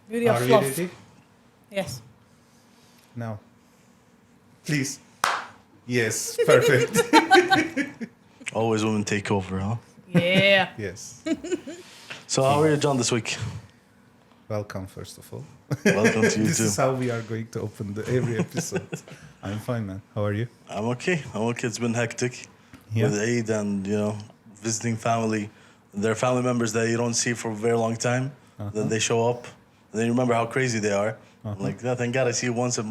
Beauty of Are we fluff. ready? Yes. Now. Please. Yes, perfect. Always women take over, huh? Yeah. Yes. So how are you, John, this week? Welcome, first of all. Welcome to you This too. is how we are going to open every episode. I'm fine, man. How are you? I'm okay. It's been hectic Yeah. with Eid and, visiting family. There are family members that you don't see for a very long time. Then they show up. And then you remember how crazy they are. I'm like, yeah, thank God I see you once a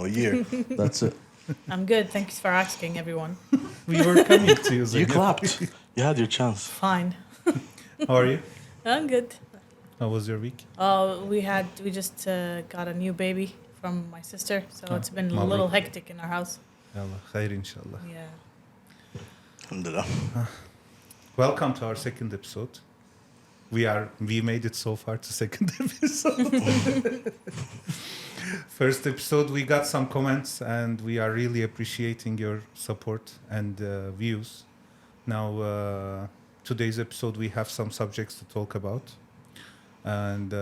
year. That's it. I'm good. Thanks for asking, everyone. We were coming to you, You Zainab. clapped. You had your chance. Fine. How are you? I'm good. How was your week? We just got a new baby from my sister, so it's been a Mabruk. little hectic in our house. Allah khair, inshallah. Yeah. Alhamdulillah. Welcome to our second episode. We made it so far to second episode. First episode, we got some comments, and we are really appreciating your support and views. Now, today's episode, we have some subjects to talk about, and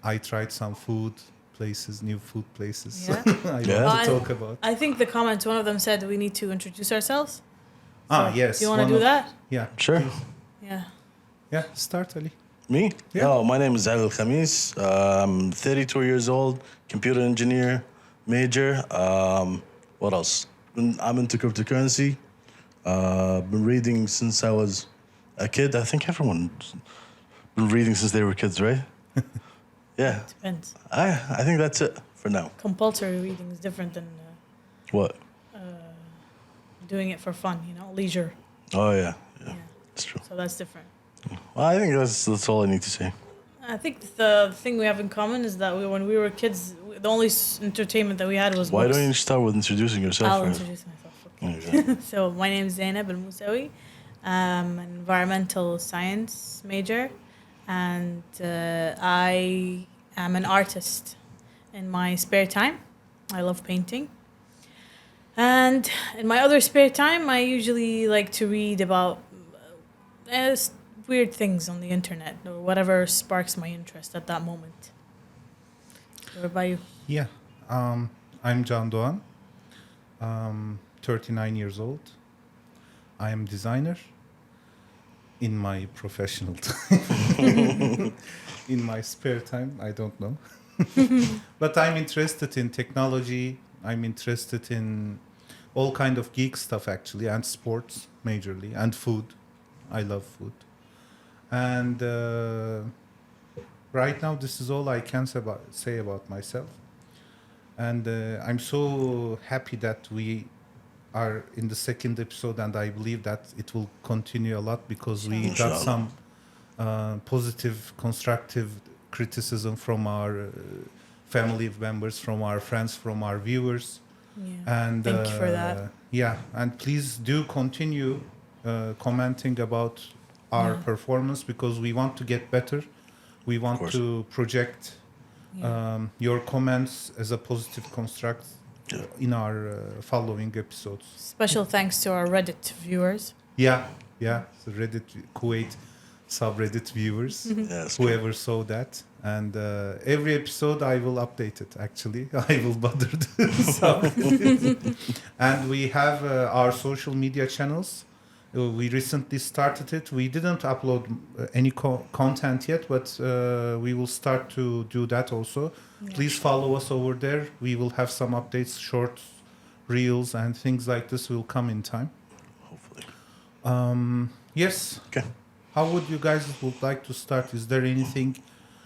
I tried some new food places. Yeah? I Yeah. want to talk about. I think the comments, one of them said we need to introduce ourselves. Yes. Do you want to one do of- that? Yeah. Sure. please. Yeah. Yeah. Start, Ali. Me? Yeah. Oh, my name is Zainab Khamis. I'm 32 years old, computer engineer, major. What else? I'm into cryptocurrency. Been reading since I was a kid. I think everyone's been reading since they were kids, right? Yeah. Depends. I think that's it for now. Compulsory reading is different than What? doing it for fun, leisure. Oh, yeah. Yeah. That's true. So that's different. Well, I think that's all I need to say. I think the thing we have in common is that when we were kids, the only entertainment that we had was Why books. don't you start with introducing yourself I'll first? introduce myself. Okay. Okay. So my name is Zainab Al-Musawi. I'm an environmental science major, and I am an artist in my spare time. I love painting. And in my other spare time, I usually like to read about weird things on the internet or whatever sparks my interest at that moment. What about you? Yeah. I'm Can Doğan. 39 years old. I am designer in my professional time. In my spare time, I don't know. But I'm interested in technology. I'm interested in all kind of geek stuff, actually, and sports majorly, and food. I love food. And right now, this is all I can say about myself. And I'm so happy that we are in the second episode, and I believe that it will continue a lot because we got Inshallah. some positive, constructive criticism from our family members, from our friends, from our viewers. Yeah. And Thank you for that. Yeah, and please do continue commenting about our Yeah. performance because we want to get better. We want course. to project Yeah. your comments as a positive construct in our following episodes. Special thanks to our Reddit viewers. Yeah, the Reddit Kuwait subreddit viewers, Yes. whoever saw that. And every episode I will update it, actually. I will bother the subreddit. And we have our social media channels. We recently started it. We didn't upload any content yet, but we will start to do that also. Yeah. Please follow us over there. We will have some updates, shorts, reels, and things like this will come in time. Hopefully. Yes. Okay. How would you guys would like to start? Is there anything?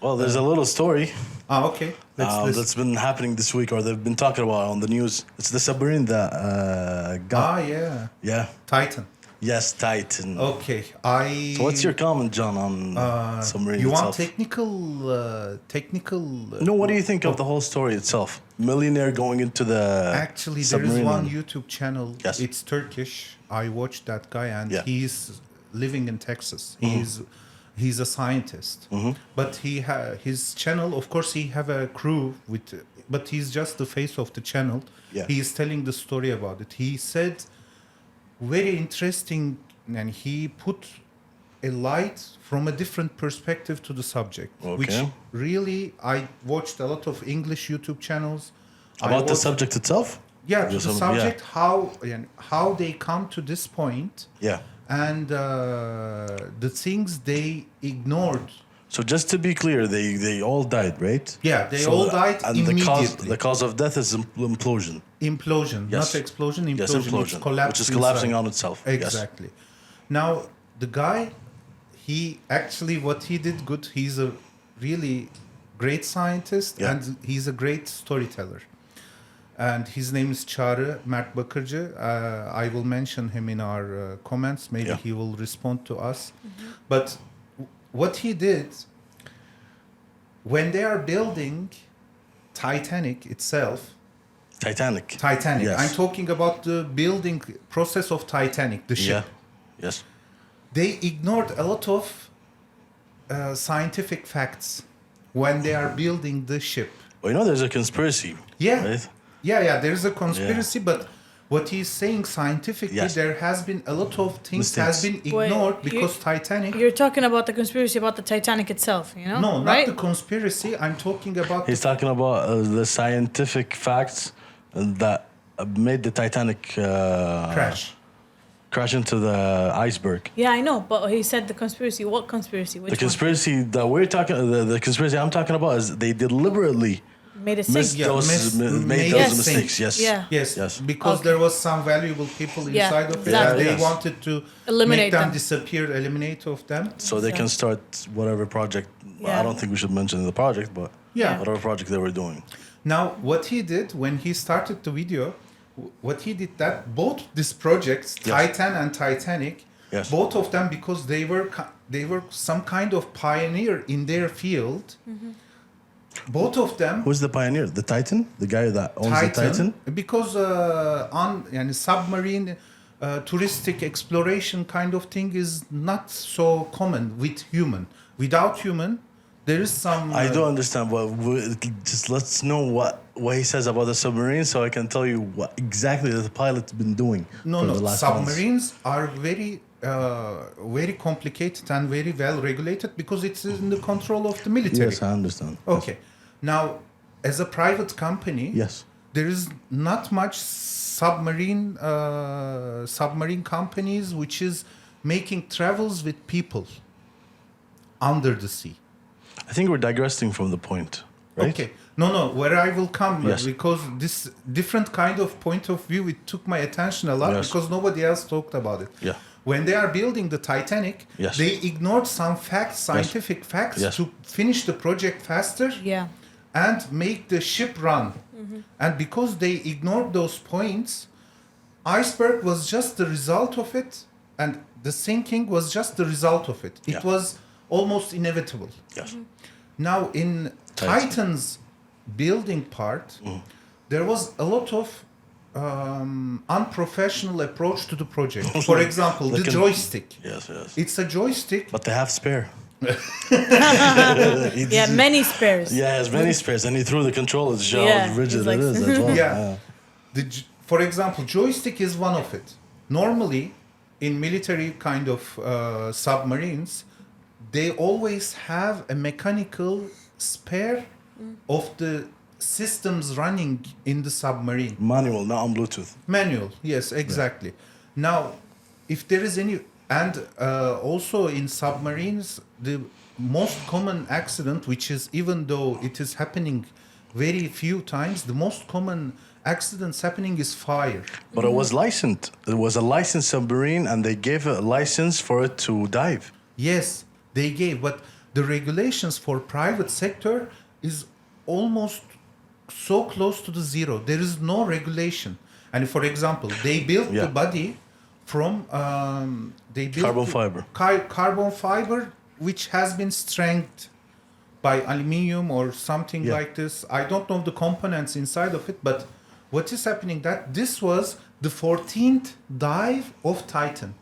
Well, there's a little story Okay. Let's that's been happening this week, or they've been talking about on the news. It's the submarine that got. yeah. Yeah. Titan. Yes, Titan. Okay. So what's your comment, John, on submarine You want itself? technical? No, what do you think of the whole story itself? Millionaire going into the Actually, there is submarine one and- YouTube channel. Yes. It's Turkish. I watched that guy, and Yeah. he's living in Texas. He's a scientist, but his channel. Of course, he have a crew but he's just the face of the channel. Yeah. He is telling the story about it. He said very interesting, and he put a light from a different perspective to the subject. Which Okay. really, I watched a lot of English YouTube channels. I About the watched- subject itself? Yeah, to Just the some- yeah. subject, how they come to this point, Yeah. and the things they ignored. So just to be clear, they all died, right? Yeah, they So all died and immediately. The cause of death is implosion. Implosion, Yes. not explosion. Implosion. Yes, implosion, It's collapsed which is collapsing inside. on itself. Yes. Exactly. Now the guy, he actually what he did good. He's a really great scientist, Yeah. and he's a great storyteller. And his name is Çağrı Mert Bakırcı. I will mention him in our comments. Maybe Yeah. he will respond to us. But what he did, when they are building Titanic itself, Titanic. Titanic. Yes. I'm talking about the building process of Titanic, the ship. Yeah. Yes. They ignored a lot of scientific facts when they are building the ship. Well, you know, there's a conspiracy. Yeah. Right? Yeah, there's a conspiracy, but what he's saying scientifically, Yes. there has been a lot of things Mistakes. has been Wait, ignored you- because Titanic. You're talking about the conspiracy about the Titanic itself, you know? No, not right? the conspiracy. I'm talking about He's talking about the scientific facts that made the Titanic crash into the iceberg. Yeah, I know, but he said the conspiracy. What conspiracy? Which The conspiracy that we're talking, the conspiracy I'm talking about is they deliberately one? Made it sink. Yeah, made Yes. those mistakes. Yes. Yeah. Yes, Yes. because Okay. there was some valuable people Yeah, inside of it. exactly. And they Yes. wanted to Eliminate make them them. disappear, eliminate of them. So they can start whatever project. Yeah. I don't think we should mention the project, but Yeah. whatever project they were doing. Now, what he did when he started the video, what he did that both these projects, Yes. Titan and Titanic, Yes. both of them because they were some kind of pioneer in their field. Both of them Who's the pioneer? The Titan, the guy that owns the Titan. because on yani submarine touristic exploration kind of thing is not so common with human. Without human, there is some. I don't understand, but just let's know what he says about the submarine, so I can tell you what exactly the pilot's been doing No, for no. the last months. Submarines are very complicated and very well regulated because it's in the control of the military. Yes, I understand. Okay. Now, as a private company, Yes. there is not much submarine companies which is making travels with people under the sea. I think we're digressing from the point, right? Okay. No. Where I will come Yes. because this different kind of point of view it took my attention a lot Yes. because nobody else talked about it. Yeah. When they are building the Titanic, Yes. they ignored some facts, scientific facts, Yes. to finish the project faster Yeah. and make the ship run. And because they ignored those points, iceberg was just the result of it, and the sinking was just the result of it. It Yeah. was almost inevitable. Yes. Now, in Titan. Titan's building part, there was a lot of unprofessional approach to the project. For example, They the can- joystick. Yes, yes. It's a joystick. But they have spare. Yeah, many spares. Yeah, he has many spares, and he threw the controller to show Yeah, how rigid he's like- it is as well. Yeah. For example, joystick is one of it. Normally, in military kind of submarines, they always have a mechanical spare of the systems running in the submarine. Manual, not on Bluetooth. Manual, yes, exactly. Now, if there is any, and also in submarines, the most common accident, which is even though it is happening very few times, the most common accidents happening is fire. But it was licensed. It was a licensed submarine, and they gave a license for it to dive. Yes, they gave, but the regulations for private sector is almost so close to the zero. There is no regulation. And for example, they built Yeah. the body from they built Carbon fiber. Carbon fiber, which has been strengthened by aluminium or something Yeah. like this. I don't know the components inside of it, but what is happening that this was the 14th dive of Titan.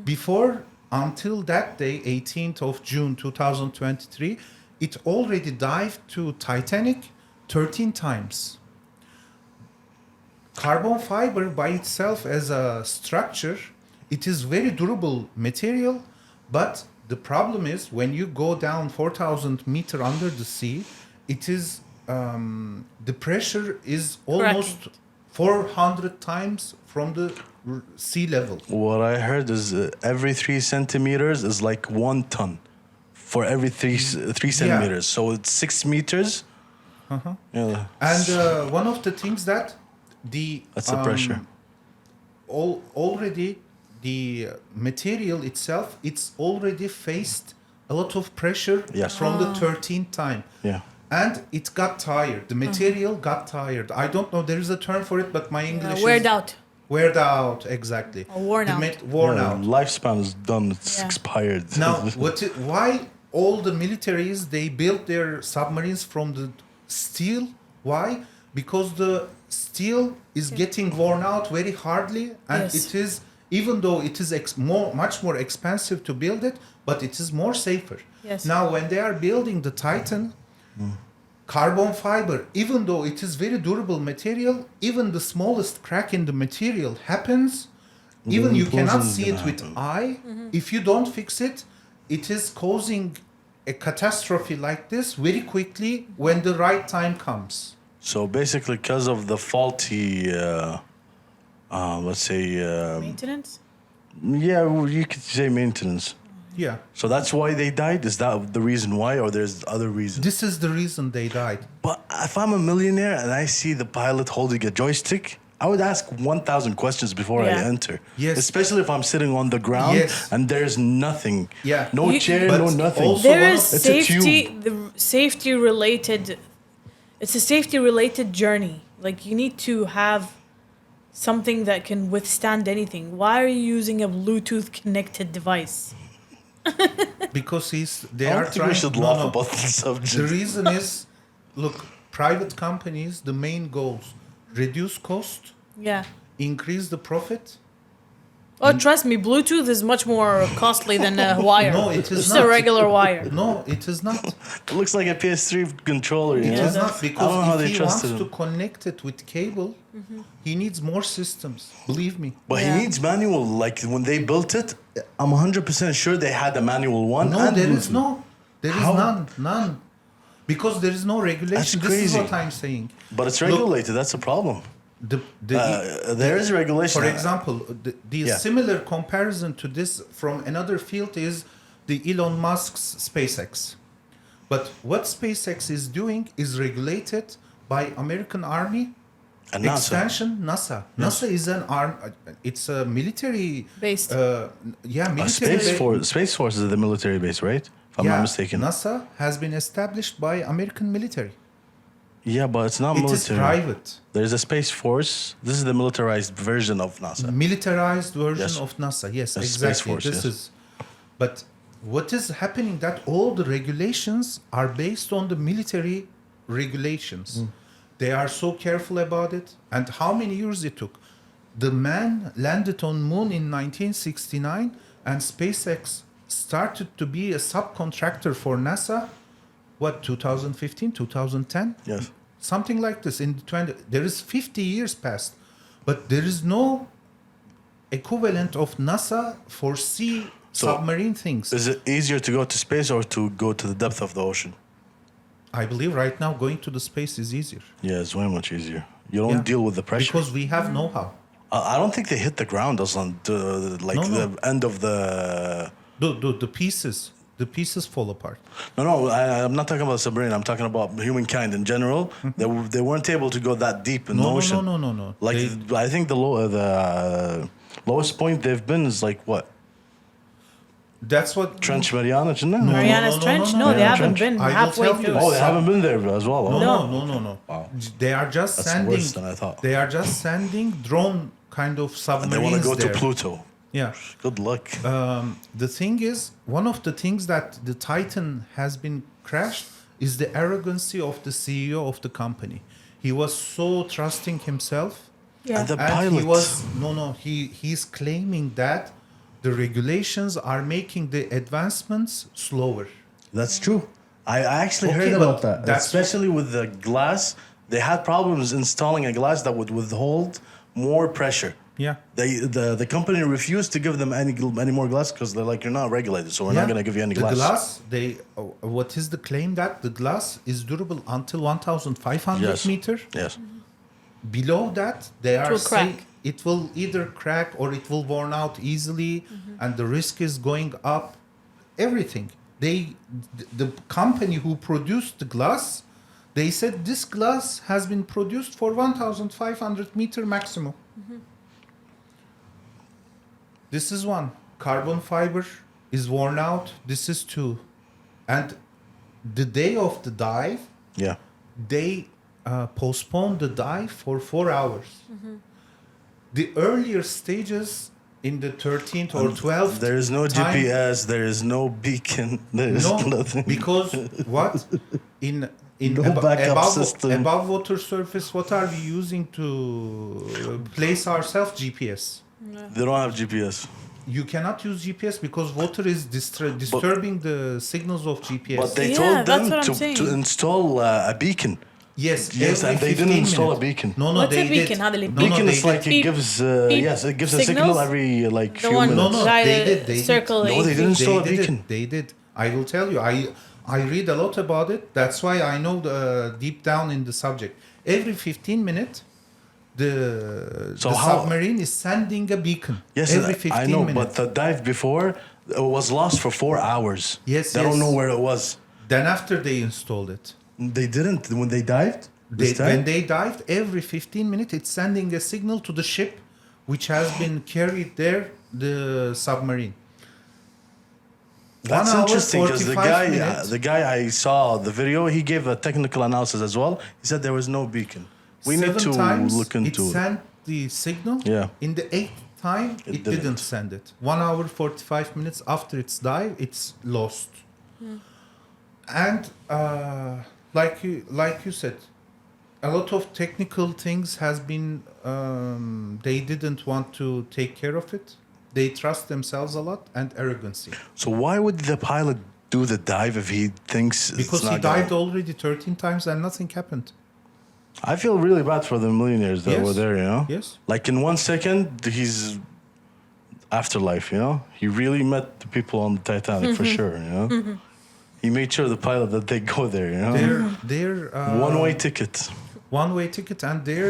Before, until that day, 18th of June 2023, it already dived to Titanic 13 times. Carbon fiber by itself as a structure, it is very durable material, but the problem is when you go down 4,000 meter under the sea, it is the pressure is almost Cracking. 400 times from the sea level. What I heard is every 3 centimeters is like 1 ton for every three centimeters. So it's 6 meters. Yeah. And one of the things that That's the pressure. Already the material itself, it's already faced a lot of pressure Yes. from the 13th time. Yeah. And it got tired. The material got tired. I don't know. There is a term for it, but my English Weared is out. weared out. Exactly. Or worn The out. worn Yeah, out. Lifespan is done. It's Yeah. expired. Now, why all the militaries they built their submarines from the steel? Why? Because the steel is getting worn out very hardly, and Yes. it is, even though it is much more expensive to build it, but it is more safer. Yes. Now, when they are building the Titan, carbon fiber, even though it is very durable material, even the smallest crack in the material happens. Even you cannot Implosion's see it gonna with happen. eye. Mm-hmm. If you don't fix it, it is causing a catastrophe like this very quickly when the right time comes. So basically, because of the faulty, let's say, Maintenance? yeah, well, you could say maintenance. Yeah. So that's why they died? Is that the reason why, or there's other reasons? This is the reason they died. But if I'm a millionaire and I see the pilot holding a joystick, I would ask 1,000 questions before I Yeah. enter. Yes. Especially if I'm sitting on the ground Yes. and there's nothing. Yeah. No You- chair, But no nothing. also- There one is of- It's a safety, tube. the safety related, it's a safety related journey. Like you need to have something that can withstand anything. Why are you using a Bluetooth connected device? Because they I are don't think trying. we should no, laugh no. about the subject. The reason is, look, private companies, the main goals, reduce cost, Yeah. increase the profit. Oh, trust me, Bluetooth is much more costly than a wire. No, it is Just not. a regular wire. No, it is not. It looks like a PS3 controller, you It know? is not I don't know because how if they he wants trusted to him. connect it with cable, he needs more systems. Believe me. But Yeah. he needs manual. Like when they built it, I'm 100% sure they had a manual one. No, and there is Bluetooth. there is How? none, because there is no regulation. That's This is crazy. what I'm saying. But it's Look, regulated. That's a problem. There is regulation. For example, the Yeah. similar comparison to this from another field is the Elon Musk's SpaceX. But what SpaceX is doing is regulated by American Army. And NASA. Extension NASA. NASA is an arm. It's a military Based. Military. Space Force is the military base, right? If I'm not mistaken. NASA has been established by American military. Yeah, but it's not It is military. private. There's a Space Force. This is the militarized version of NASA. Militarized version Yes. of NASA. Yes, Yes, exactly. Space Force, This yes. is. But what is happening that all the regulations are based on the military regulations. They are so careful about it. And how many years it took? The man landed on moon in 1969, and SpaceX started to be a subcontractor for NASA. What, 2015, 2010? Yes. Something like this. In 20, there is 50 years past, but there is no equivalent of NASA for sea So, submarine things. Is it easier to go to space or to go to the depth of the ocean? I believe right now going to the space is easier. Yeah, it's way much easier. You don't Yeah. deal with the pressure. Because we have know-how. I don't think they hit the ground as on like No, no. the end of the. The pieces fall apart. No, I'm not talking about submarine. I'm talking about humankind in general. They weren't able to go that deep in the ocean. No. Like I think the lowest point they've been is like what? That's what Trench Mariana, isn't it? Mariana's Trench? No, they Yeah, haven't Trench. been I will halfway tell you. through. Oh, they haven't been there as well. No, Oh. no. Wow. They are just That's sending. worse than I thought. They are just sending drone kind of And submarines they want to go there. to Pluto. Yeah. Good luck. The thing is, one of the things that the Titan has been crashed is the arrogancy of the CEO of the company. He was so trusting himself. Yeah. And the And pilot. he was he's claiming that the regulations are making the advancements slower. That's true. I actually Okay, heard but about that. that's- Especially with the glass. They had problems installing a glass that would withhold more pressure. Yeah. The company refused to give them any more glass because they're like, you're not regulated, so we're not going to give you any The glass. glass, what is the claim that the glass is durable until 1,500 Yes. meter? Yes. Below that, they are will saying crack. it will either crack or it will worn out easily, and the risk is going up. Everything. The company who produced the glass, they said this glass has been produced for 1,500 meter maximum. This is one. Carbon fiber is worn out. This is two. And the day of the dive, Yeah. they postponed the dive for 4 hours. The earlier stages in the 13th or 12th There is no time- GPS. There is no beacon. There is no, nothing. because what in No backup system. above water surface, what are we using to place ourselves? GPS. They don't have GPS. You cannot use GPS because water is disturbing the signals of GPS. But they Yeah, told that's them what I'm to saying. install a beacon. yes, Yes, every and they 15 didn't install minutes. a beacon. No, What's they a beacon? did. How do they- No, Beacon they is did. like it Beep- gives beep yes, it gives a signal signals? every like The few one minutes. No, try they to did, they did. circle No, they eight didn't feet. install a They did beacon. it. They did. I will tell you. I read a lot about it. That's why I know deep down in the subject. Every 15 minutes, the So how- submarine is sending a beacon. Yes, every 15 I know, minutes. but the dive before was lost for 4 hours. Yes, they don't yes. know where it was. Then after they installed it. They didn't when they dived. When they dived, every 15 minutes, it's sending a signal to the ship, which has been carried there, the submarine. That's 1 hour, interesting because 45 minutes. the guy I saw the video, he gave a technical analysis as well. He said there was no beacon. We need 7 to times look into it it. sent the signal. Yeah. In the 8th time, it didn't didn't. send it. 1 hour 45 minutes after its dive, it's lost. And like you said, a lot of technical things has been. They didn't want to take care of it. They trust themselves a lot and arrogancy. So why would the pilot do the dive if he thinks Because it's he not dived gonna... already 13 times and nothing happened. I feel really bad for the millionaires that Yes. were there, you know? Yes. Like in 1 second, he's afterlife, you know? He really met the people on the Titanic for sure, you know? He made sure the pilot that they go there, you know? Their One-way ticket. one-way ticket and their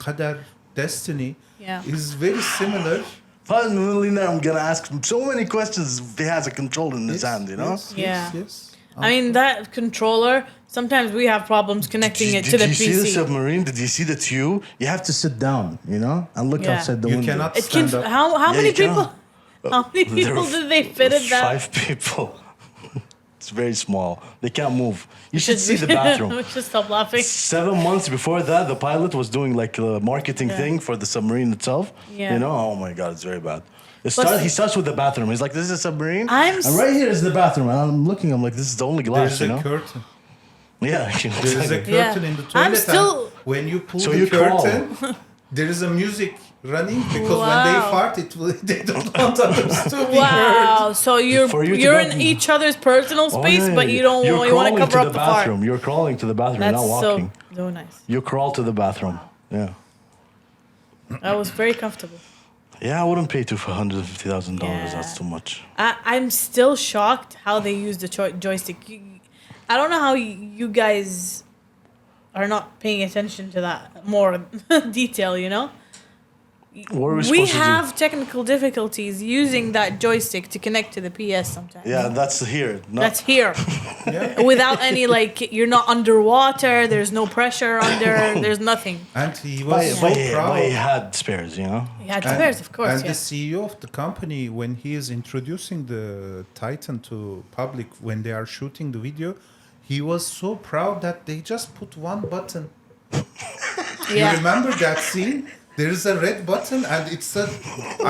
qadar destiny Yeah. is very similar. Pilot millionaire, I'm gonna ask him so many questions if he has a control in his hand, you know? Yes. I mean, that controller, sometimes we have problems connecting it to the Did you see the PC. submarine? Did you see the tube? You have to sit down, you know, and look Yeah. outside the You window. cannot It can, stand up. how Yeah, many you people? cannot. How many There people were did they fit in that? 5 people. It's very small. They can't move. You should see the bathroom. We should stop laughing. 7 months before that, the pilot was doing like a marketing Yeah. thing for the submarine itself. Yeah. You know, oh my God, it's very bad. He But- starts with the bathroom. He's like, this is a submarine. I'm and right here is the bathroom. And I'm looking, I'm like, this is the only glass, There's you a know? curtain. Yeah, you know, There is a exactly. curtain in the toilet. I'm still- and when you pull So the you curtain, there is a music running because when they Wow. fart, they don't want others to be heard. Wow. So For you to you're go- in each other's personal Oh, space, yeah, but yeah. you don't You're you want to crawling cover to up the the fart. bathroom. You're crawling to the bathroom, That's not walking. so nice. You crawl to the bathroom. Yeah. That was very comfortable. Yeah, I wouldn't pay $250,000. Yeah. That's too much. I'm still shocked how they use the joystick. I don't know how you guys are not paying attention to that more detail, you know? What are we We supposed to do? have technical difficulties using that joystick to connect to the PS sometimes. Yeah, that's here. Not, That's here. Without any, like, you're not underwater, there's no pressure under, there's nothing. And he was so but proud. he had spares, you know? You had spares, of course, And yeah. the CEO of the company, when he is introducing the Titan to public, when they are shooting the video, he was so proud that they just put one button. You Yeah. remember that scene? There is a red button, and it's a.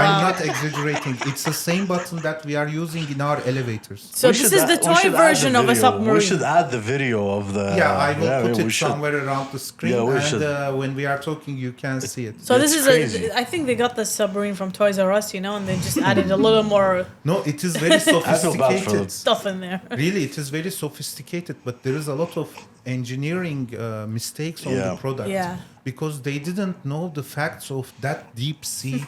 I'm not exaggerating. It's the same button that we are using in our elevators. So We this should is the add- we toy should add the version of a video. submarine. We should add the video of the. Yeah, I will put we it should. somewhere around the screen, Yeah, we and should. when we are talking, you can see it. So this It's is crazy. I think they got the submarine from Toys R Us, you know, and they just added a little more No, it is very I feel bad for sophisticated. them. stuff in there. Really, it is very sophisticated, but there is a lot of engineering mistakes on the product. Yeah. Because they didn't know the facts of that deep sea.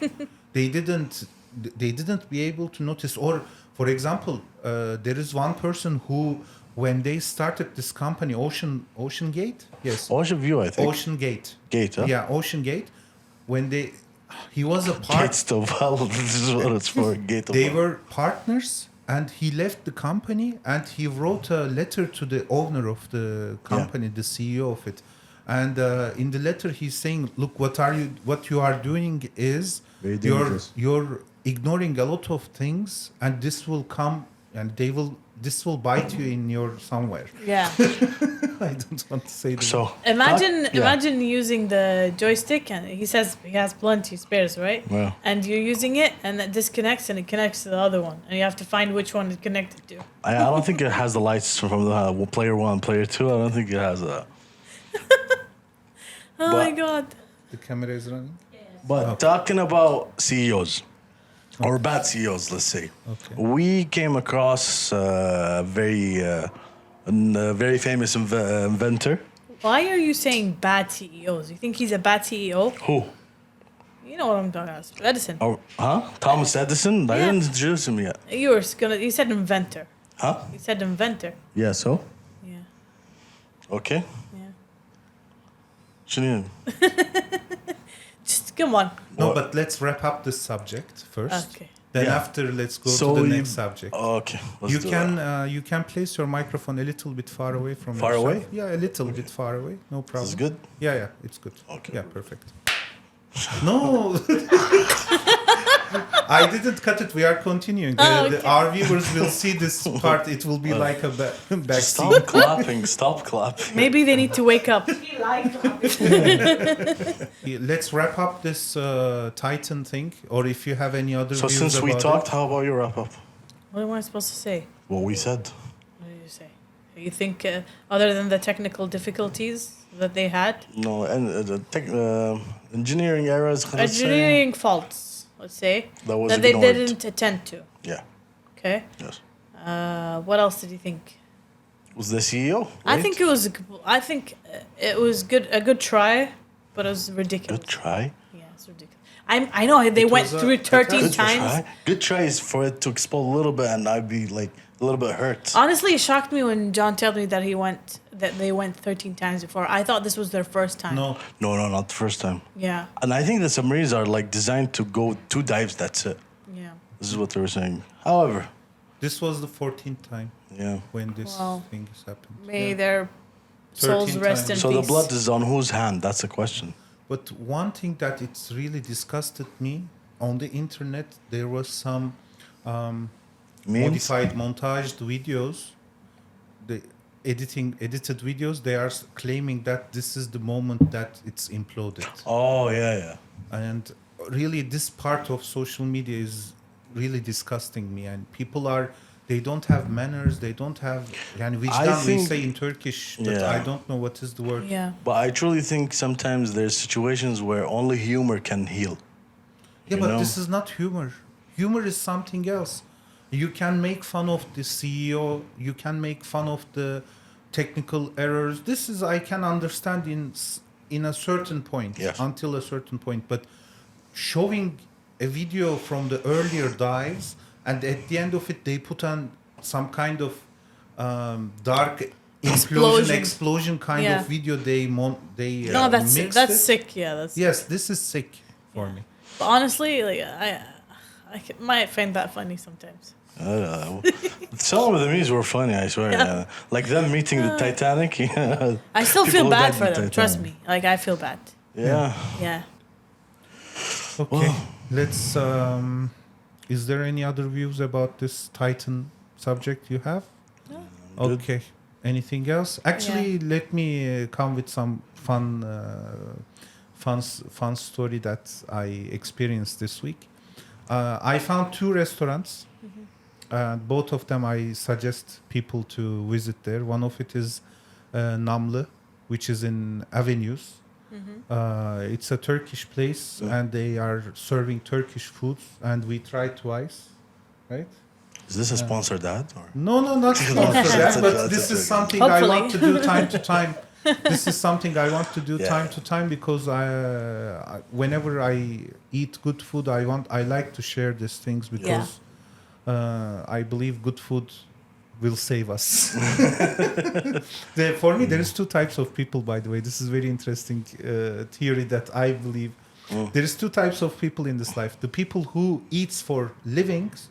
they didn't be able to notice. Or, for example, there is one person who, when they started this company, Ocean Gate, yes, Ocean View, I think. Ocean Gate, Gate, huh? yeah, Ocean Gate. When he was a part. Gates to well, this is what it's for. Gate of They well. were partners, and he left the company, and he wrote a letter to the owner of the company, the CEO of it. And in the letter, he's saying, "Look, what you are doing is Very dangerous. you're ignoring a lot of things, and this will come, and this will bite you in your somewhere." Yeah. I don't want to say that. So Imagine using the joystick, and he says he has plenty spares, right? Yeah. And you're using it, and it disconnects, and it connects to the other one, and you have to find which one it's connected to. I don't think it has the lights from the player 1, player 2. I don't think it has that. Oh But- my god. The camera is running. But talking about CEOs, or bad CEOs, let's say, we came across a very famous inventor. Why are you saying bad CEOs? You think he's a bad CEO? Who? You know what I'm talking about. Edison. Oh, huh? Thomas Edison? I Yeah. didn't introduce him yet. You said inventor. Huh? You said inventor. Yeah, so? Yeah. Okay. Yeah. Shanine. Just come on. No, What? but let's wrap up this subject first. Okay. Then Yeah. after, let's go So to the you- next subject. Okay. Let's You do can that. you can place your microphone a little bit far away from Far yourself. away? Yeah, a little bit far away. No problem. This is good? Yeah, it's good. Okay. Yeah, perfect. No, I didn't cut it. We are continuing. Okay. Our viewers will see this part. It will be like a back Stop scene. clapping. Stop clapping. Maybe they need to wake up. Let's wrap up this Titan thing. Or if you have any other So views since we about talked, it. how about your wrap up? What am I supposed to say? What we said. What did you say? You think, other than the technical difficulties that they had, No, and engineering errors. let's say. engineering faults, let's say, That was that they ignored. didn't attend to. Yeah. Okay. Yes. What else did you think? Was the CEO? I right? think it was. I think it was good. A good try, but it was ridiculous. Good try. Yeah, it's ridiculous. I know they It went was a- through a 13 test. Good times. try. Good try is for it to explode a little bit, and I'd be like a little bit hurt. Honestly, it shocked me when John told me that they went 13 times before. I thought this was their first time. No, No, not the first time. Yeah. And I think the submarines are like designed to go 2 dives. That's it. Yeah. This is what they were saying. However, this was the 14th time yeah. when this Wow. thing has happened. May Yeah. their souls 13 rest in times. So peace. the blood is on whose hand? That's the question. But one thing that it's really disgusted me on the internet, there was some Memes? modified montaged videos, the edited videos. They are claiming that this is the moment that it's imploded, Oh yeah. and really this part of social media is really disgusting me. And people they don't have manners. They don't have. Yani vicdan we think- say in Turkish, but Yeah. I don't know what is the word. Yeah. But I truly think sometimes there's situations where only humor can heal. Yeah, You but know? this is not humor. Humor is something else. You can make fun of the CEO. You can make fun of the technical errors. This is I can understand in a certain point, Yes. until a certain point. But showing a video from the earlier dives, and at the end of it, they put on some kind of dark explosion kind Yeah. of video. They No, that's mixed it. sick. Yeah, that's. Yes, this is sick for me. But honestly, like might find that funny sometimes. Some of the memes were funny, I swear. Yeah. Like them meeting the Titanic. I still People feel who bad died for in the them. Trust Titanic. me. Like I feel bad. Yeah. Yeah. Okay, let's. Is there any other views about this Titan subject you have? No. Okay. Anything else? Actually, let me come with some fun story that I experienced this week. I found 2 restaurants. Both of them I suggest people to visit there. One of it is Namlı, which is in Avenues. It's a Turkish place, and they are serving Turkish foods, and we tried twice, right? Is this a sponsored ad? Or? No, not sponsored That's that, a- but that's this a is joke. something I Hopefully. want to do time to time. This is something I want to do Yeah. time to time because whenever I eat good food, I like to share these things because I believe good food will save us. For me, there is two types of people. By the way, this is very interesting theory that I believe. There is two types of people in this life: the people who eats for livings,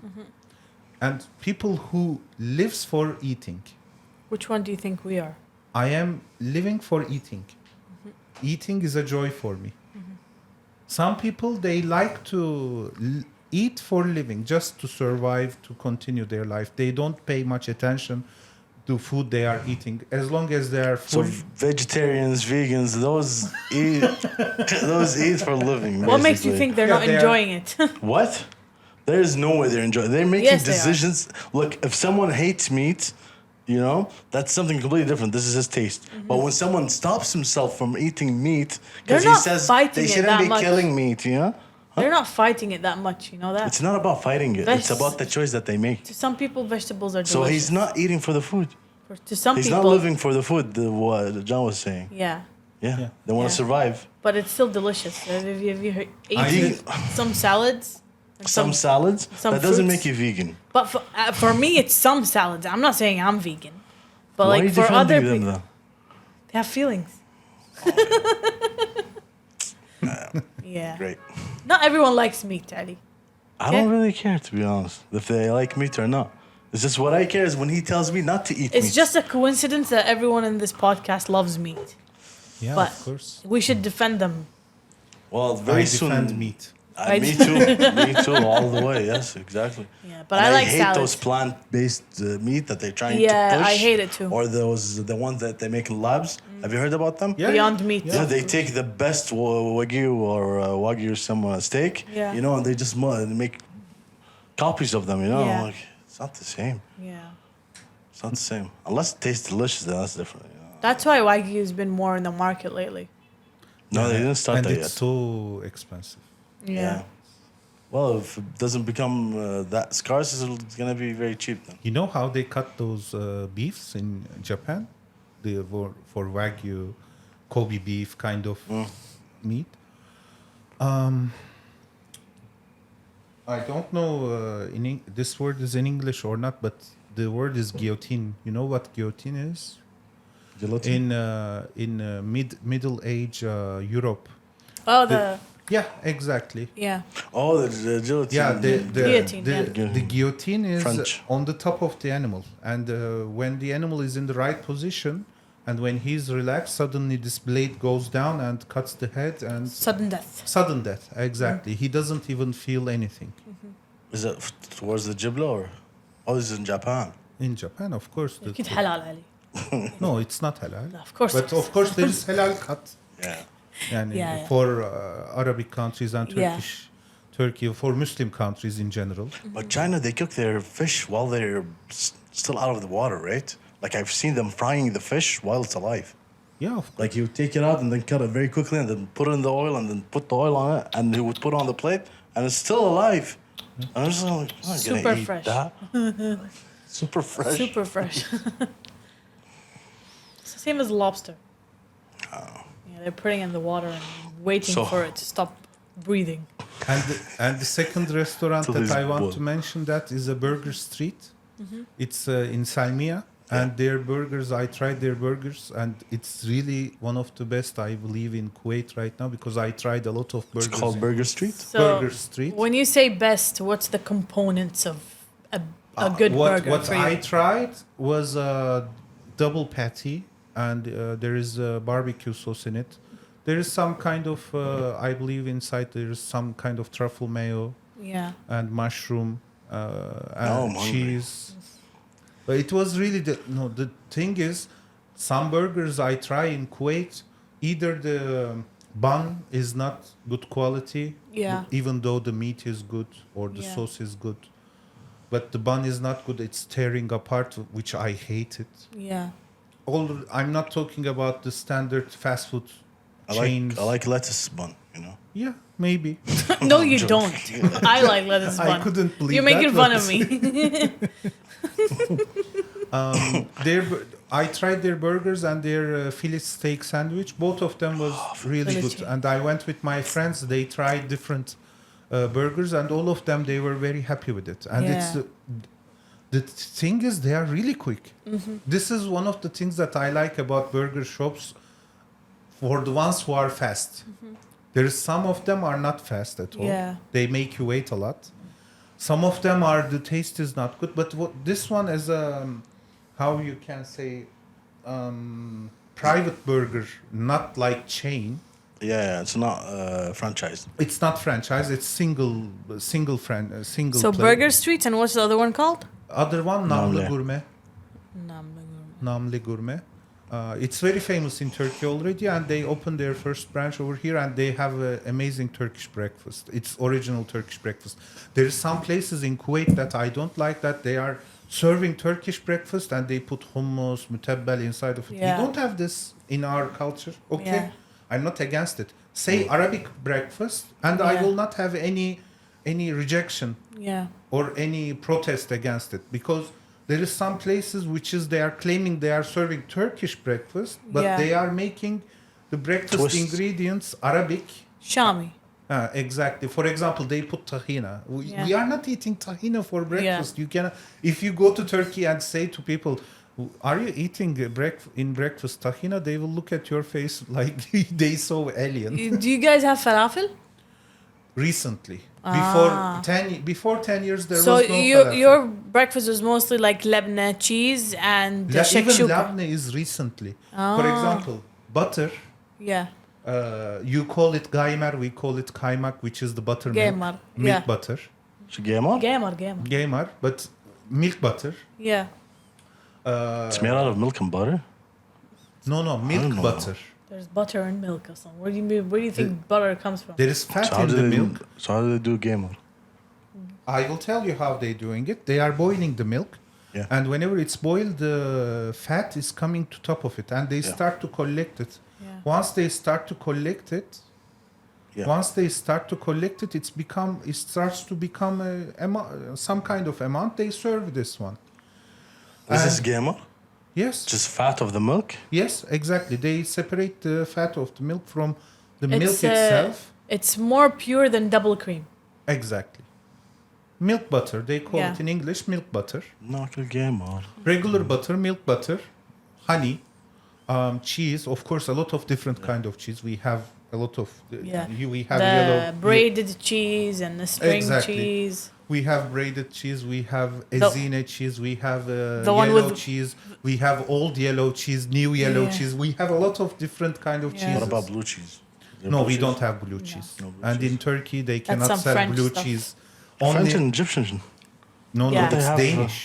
and people who lives for eating. Which one do you think we are? I am living for eating. Eating is a joy for me. Some people they like to eat for living, just to survive, to continue their life. They don't pay much attention to food they are eating, as long as they are So full. vegetarians, vegans, those eat for a living. What makes you basically. think they're Yeah, not they are- enjoying it? What? There is no way they're enjoying. They're making Yes, they are. decisions. Look, if someone hates meat, that's something completely different. This is his taste. But when someone stops himself from eating meat because They're he not says fighting they it shouldn't that be much. killing meat, They're not fighting it that much, you know that? it's not about fighting it. It's Veg- about the choice that they make. To some people, vegetables are So delicious. he's not eating for the food. To some He's people, not living for the food. What John was saying. yeah. Yeah, they want to Yeah. survive. But it's still delicious. Have you I eaten think- some salads? And Some salads some that doesn't fruits. make you vegan. But for me, it's some salads. I'm not saying I'm vegan. But Why are like you for other defending them people, though? they have feelings. Yeah. Great. Not everyone likes meat, Ali. I don't really care, to be honest, if they like meat or not. It's just what I care is when he tells me not to eat It's meat. just a coincidence that everyone in this podcast loves meat. Yeah, But of course. we should defend them. Well, very I soon. defend meat. I Me do. too. Me too, all the way. Yes, exactly. Yeah, but And I like hate salads. those plant-based meat that they're trying Yeah, to push. I hate it too. Or the ones that they make in labs. Have you heard about them? Yeah, Beyond meat. Yeah, they take the best wagyu or wagyu some steak, Yeah. and they just make copies of them. Yeah. Like it's not the same. Yeah. It's not the same unless it tastes delicious. Then that's different. That's why Wagyu has been more in the market lately. No, they didn't start and that it's yet. so expensive. Yeah. Well, if it doesn't become that scarce, it's gonna be very cheap then. You know how they cut those beefs in Japan? For Wagyu, Kobe beef kind of meat. I don't know this word is in English or not, but the word is guillotine. You know what guillotine is? Gelatin. In Middle Age Europe. Oh, the Yeah, exactly. yeah. Oh, the gelatin. Yeah, Guillotine, yeah. the guillotine is French. on the top of the animal, and when the animal is in the right position, and when he's relaxed, suddenly this blade goes down and cuts the head, and Sudden death. sudden death. Exactly, he doesn't even feel anything. Is it towards the Jibla or? Oh, this is in Japan. In Japan, of course. أكيد حلال علي. No, it's not halal. No, of course. But of course, there is halal cut. Yeah. And Yeah. for Arabic countries and Yeah. Turkey, for Muslim countries in general. But China, they cook their fish while they're still out of the water, right? Like I've seen them frying the fish while it's alive. Yeah, of course. Like you take it out and then cut it very quickly and then put it in the oil and then put the oil on it and he would put it on the plate and it's still alive. And I'm just like, I'm not Super gonna eat fresh. that. Super fresh. Super fresh. It's the same as lobster. Yeah, they're putting it in the water and waiting So- for it to stop breathing. And the second restaurant To that this I want bowl. to mention that is a Burger Street. It's in Salmiya, and their burgers. I tried their burgers, and it's really one of the best I believe in Kuwait right now because I tried a lot of burgers. It's called in Burger Street. So Burger Street. when you say best, what's the components of a good burger What for you? I tried was a double patty, and there is barbecue sauce in it. There is some kind of, I believe inside there is some kind of truffle mayo Yeah. and mushroom and Now I'm hungry. cheese. But it was really the thing is, some burgers I try in Kuwait, either the bun is not good quality, Yeah. even though the meat is good or the Yeah. sauce is good, but the bun is not good. It's tearing apart, which I hate it. Yeah. I'm not talking about the standard fast food chains. I like lettuce bun, you know. Yeah, maybe. No, you Joke. don't. I like lettuce bun. I couldn't believe You're making that, fun of me. I tried their burgers and their Philly steak sandwich. Both of them was really Philly good. cheese. And I went with my friends. They tried different burgers, and all of them they were very happy with it. And it's Yeah. the thing is they are really quick. Mm-hmm. This is one of the things that I like about burger shops for the ones who are fast. There is some of them are not fast at all. Yeah. They make you wait a lot. Some of them are the taste is not good, but this one is how you can say private burger, not like chain. Yeah, it's not franchise. It's not franchise. It's single So play. Burger Street, and what's the other one called? Other one Namlı Namlı. Gourmet. Namlı Gourmet. It's very famous in Turkey already, and they opened their first branch over here, and they have an amazing Turkish breakfast. It's original Turkish breakfast. There is some places in Kuwait that I don't like that they are serving Turkish breakfast and they put hummus, mutebbel inside of it. Yeah. We don't have this in our culture. Okay, Yeah. I'm not against it. Say Arabic breakfast, and I Yeah. will not have any rejection Yeah. or any protest against it, because there is some places which is they are claiming they are serving Turkish breakfast, but Yeah. they are making the breakfast Twists. ingredients Arabic. Shami. Exactly. For example, they put tahina. Yeah. We are not eating tahina for breakfast. You can, if you go to Turkey and say to people, "Are you eating breakfast tahina?" They will look at your face like they saw alien. Do you guys have falafel? Recently, Ah. before 10 years, there So was no your breakfast was mostly like labna, cheese, and even shakshuka. labne is recently. For example, butter. Yeah. You call it gaymer, we call it kaymak, which is the buttermilk. Gamer. Milk Yeah. butter. Şu gamer? Gamer. Gaymer, but milk butter. Yeah. It's made out of milk and butter. No, don't milk know. butter. There's butter and milk or something. Where do you think butter comes from? There is fat So how in do the they milk. So how do they do gamer? I will tell you how they're doing it. They are boiling the milk. Yeah. And whenever it's boiled, the fat is coming to top of it, and they Yeah. start to collect it. Yeah. Once they start to collect it, it starts to become some kind of amount. They serve this one. This is And- gamer? Yes, Just fat of the milk? yes, exactly. They separate the fat of the milk from the milk It's, itself. It's more pure than double cream. Exactly. Milk butter. They call Yeah. it in English milk butter. No, gamer. Regular butter, milk butter, honey, cheese. Of course, a lot of different kind of cheese. We have a lot of. Yeah. We have The yellow. braided cheese and the spring Exactly. cheese. We have braided cheese. We have ezine cheese. We have the one yellow with- cheese. We have old yellow cheese, new yellow Yeah. cheese. We have a lot of different kind of Yeah. cheeses. What about blue cheese? No, we don't have blue cheese. No blue And cheese. in Turkey, they cannot some sell French blue stuff. cheese. French Only and Egyptian. no, Yeah. it's They have, Danish.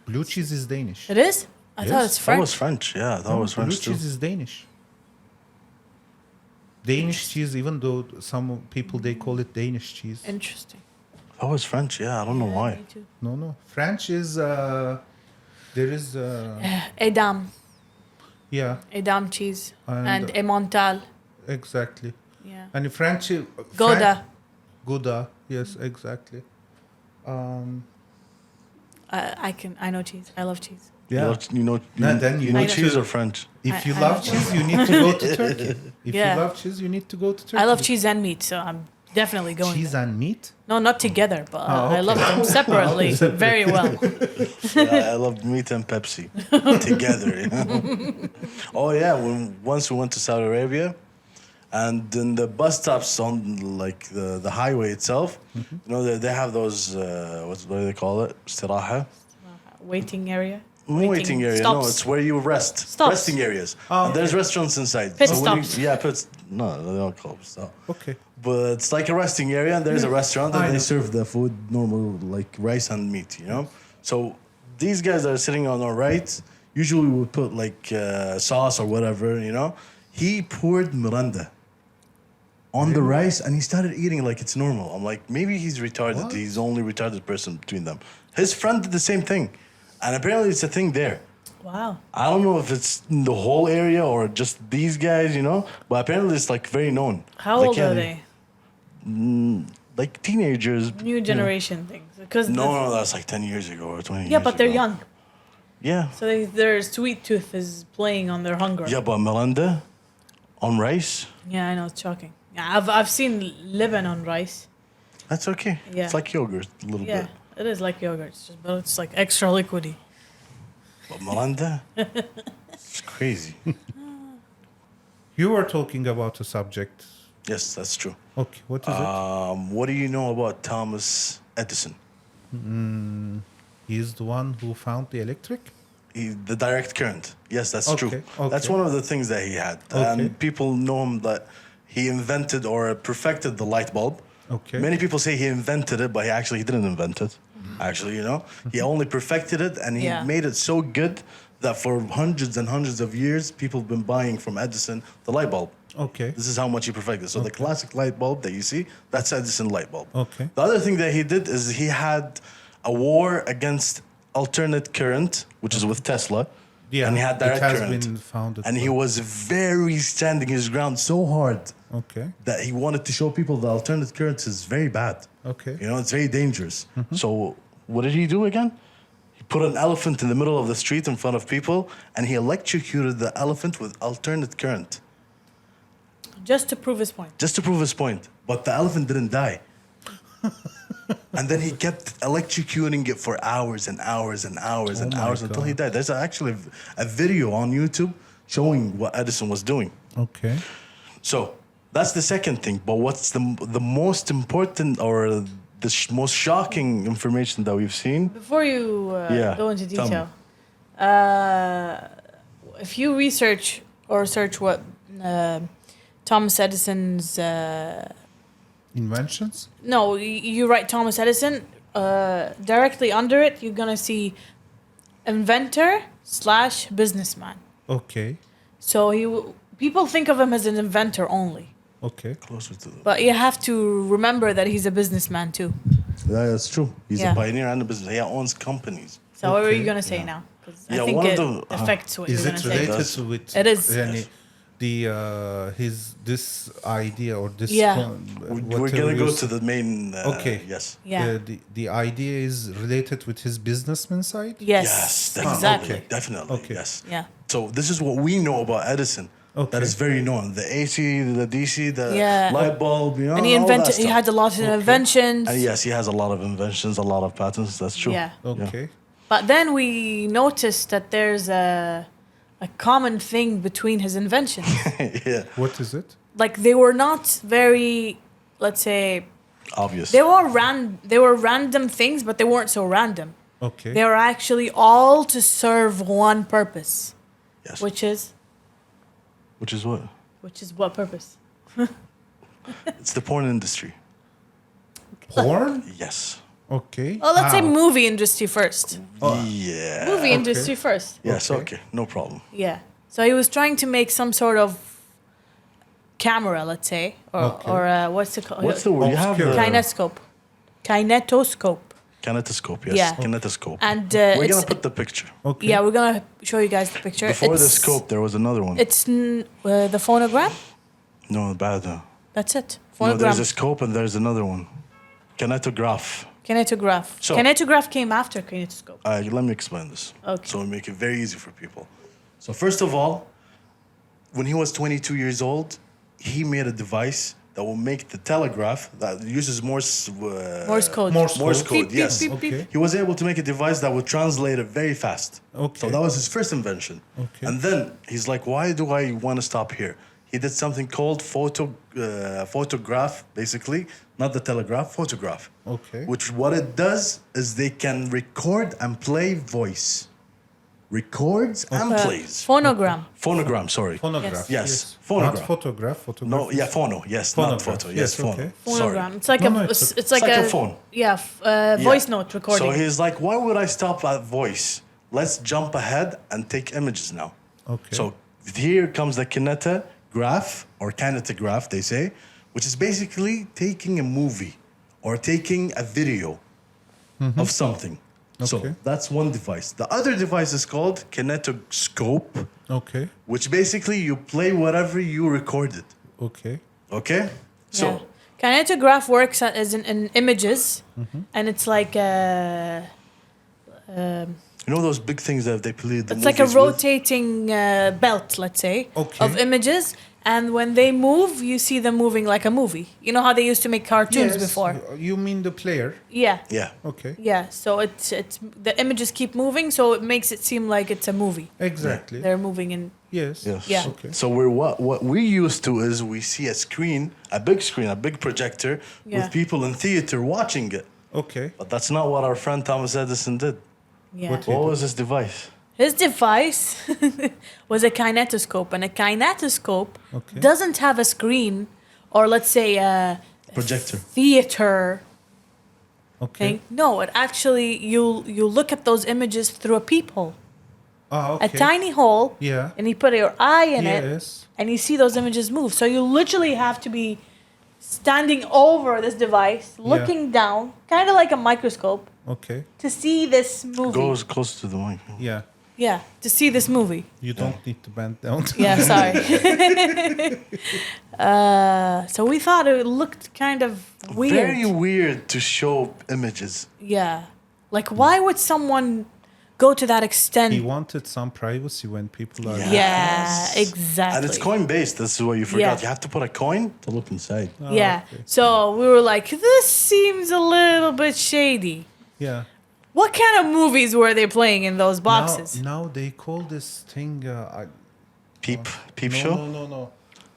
Blue cheese is Danish. It is? I thought it's That French. was French. Yeah, that was Blue French too. cheese is Danish. Danish cheese, even though some people they call it Danish cheese. Interesting. That was French. Yeah, I don't know why. Me too. No. French is there is Edam. yeah, Edam cheese. And- And Emmental. exactly. Yeah. And French Gouda. Gouda, yes, exactly. I know cheese. I love cheese. Yeah. Then you know need cheese to- or French? If I- you I love love cheese, you need to go to Turkey. If Yeah. you love cheese, you need to go to Turkey. I love cheese and meat, so I'm definitely going Cheese there. and meat. No, not together, but Oh, I love okay. them separately very well. Yeah, I love meat and Pepsi together. You know? Oh yeah, once we went to Saudi Arabia, and then the bus stops on like the highway itself, you know they have those what do they call it? Istiraha. Waiting area. Waiting area. Stops. No, it's where you rest. Stops. Resting areas. Oh, And there's restaurants inside. Pit when stops. pits. No, they don't call it stop. Okay. But it's like a resting area, and there's a restaurant, I and they know. serve the food normal, like rice and meat, you know? So these guys that are sitting on our right, usually we would put like sauce or whatever, you know? He poured Miranda on the rice, and he started eating like it's normal. I'm like, maybe he's retarded. What? He's the only retarded person between them. His friend did the same thing. And apparently it's a thing there. Wow. I don't know if it's in the whole area or just these guys, but apparently it's like very known. How Like, old yeah, are they? Like teenagers. New generation things. Because No, that's like 10 years ago or 20 years yeah, ago. but they're young. Yeah. So their sweet tooth is playing on their hunger. Yeah, but Melinda on rice, Yeah, I know, it's shocking. Yeah, I've seen Lebanon on rice. that's okay. Yeah. It's like yogurt a little Yeah, bit. it is like yogurt, but it's like extra liquidy. But Melinda, it's crazy. You were talking about a subject. Yes, that's true. Okay, what is What do you know about Thomas Edison? it? He's the one who found the electric? The direct current. Yes, that's true. Okay, That's okay. one of the things that he had. Okay. And people know him that he invented or perfected the light bulb. Okay. Many people say he invented it, but he didn't invent it. Actually, he only perfected it, and he Yeah. made it so good that for hundreds and hundreds of years, people have been buying from Edison the light bulb. Okay. This is how much he perfected. So the classic light bulb that you see, that's Edison light bulb. Okay. The other thing that he did is he had a war against alternate current, which is with Tesla. Yeah, And he had direct it has current. been founded. And he was very standing his ground so hard Okay. that he wanted to show people the alternate current is very bad. Okay. It's very dangerous. So what did he do again? He put an elephant in the middle of the street in front of people, and he electrocuted the elephant with alternate current. Just to prove his point. Just to prove his point. But the elephant didn't die. And then he kept electrocuting it for hours and hours and hours and Oh my hours until he God. died. There's actually a video on YouTube showing what Edison was doing. Okay. So that's the second thing. But what's the most important or the most shocking information that we've seen? Before you Yeah, go into tell me. detail, if you research or search what Thomas Edison's Inventions? no, you write Thomas Edison. Directly under it, you're gonna see inventor / businessman. Okay. So people think of him as an inventor only, Okay. Closer to the. but you have to remember that he's a businessman too. Yeah, that's true. He's Yeah. a pioneer and a business. He owns companies. So what are you Okay, gonna say yeah. now? Because Yeah, I think one of it the- affects what Is you're it gonna say. related It with It is. yani, the this idea or this Yeah. We're whatever gonna you go s- to the main. Okay. Yes. Yeah. The idea is related with his businessman side? Yes. Yes, definitely. Exactly. Definitely. Okay. Yes. Yeah. So this is what we know about Edison. Okay. That is very known. The AC, the DC, the Yeah. light bulb, And he all that invented. He stuff. had a lot of inventions. And yes, he has a lot of inventions, a lot of patents. That's true. Yeah. Okay. But then we noticed that there's a common thing between his inventions. Yeah. What is it? Like they were not very, let's say, Obvious. they were random things, but they weren't so random. Okay. They were actually all to serve one purpose, Yes. which is Which is what? what purpose? It's the porn industry. Porn? Yes. Okay. Well, let's say How? movie industry first. Yeah. Movie industry first. Yes. Okay. Okay. No problem. Yeah. So he was trying to make some sort of camera, let's say, Okay. or what's it called? What's the word? You have the Obscure. Kinetoscope. Kinetoscope. kinetoscope. Yes. Yeah. Kinetoscope. And We're it's gonna put the picture. Okay. yeah, we're gonna show you guys the picture. Before the It's- scope, there was another one. It's the phonogram. No, bad. That's it. No, Phonogram. there's a scope and there's another one. Kinetograph. Kinetograph. So- Kinetograph came after kinetoscope. Let me explain this. Okay. So we make it very easy for people. So first of all, when he was 22 years old, he made a device that will make the telegraph that uses Morse Code. Morse code. Beep, Yes. beep, beep, beep. Okay. He was able to make a device that would translate it very fast. Okay. So that was his first invention. Okay. And then he's like, why do I want to stop here? He did something called photograph, basically, not the telegraph, photograph. Okay. Which what it does is they can record and play voice. Records and plays. Phonogram. Phonogram, sorry. Phonograph. Yes, Not phonograph. photograph. Photograph. No, yeah, phono. Yes, not Phonograph. photo. Yes, Yes, phono. okay. Sorry. Phonogram. It's like No, a. no, It's like a phone. Yeah. Yeah. Voice note recording. So he's like, why would I stop at voice? Let's jump ahead and take images now. Okay. So here comes the kinetograph or kinetograph, they say, which is basically taking a movie or taking a video of something. So Okay. that's one device. The other device is called kinetoscope, Okay. which basically you play whatever you recorded. Okay. Okay? So Yeah. Kinetograph works as in images, and it's like you know those big things that they play the it's like a movies with? rotating belt, let's say, Okay. of images. And when they move, you see them moving like a movie. You know how they used to make cartoons Yes, before? you mean the player? Yeah. Yeah. Okay. Yeah. So it's the images keep moving, so it makes it seem like it's a movie. Exactly. They're moving in. Yes. Yes. Yeah. Okay. So what we used to is we see a screen, a big projector Yeah. with people in theater watching it. Okay. But that's not what our friend Thomas Edison did. Yeah. What- What was his device? His device was a kinetoscope, and a kinetoscope Okay. doesn't have a screen, or let's say a Projector. theater Okay. thing. No, it actually you look at those images through a peephole, Ah, okay. a tiny hole, Yeah. and you put your eye in it, Yes. and you see those images move. So you literally have to be standing over this device, looking down, kind of like a microscope, Okay. to see this movie. Goes close to the mic. Yeah. Yeah, to see this movie. You don't need to bend down. Yeah, sorry. So we thought it looked kind of weird. Very weird to show images. Yeah. Like, why would someone go to that He extent? wanted some privacy when people are. Yeah. Yeah, exactly. And it's coin based. This is what you forgot. Yeah. You have to put a coin to look inside. Ah, Yeah. okay. So we were like, this seems a little bit shady. Yeah. What kind of movies were they playing in those boxes? Now they call this thing. Peep no, show. No.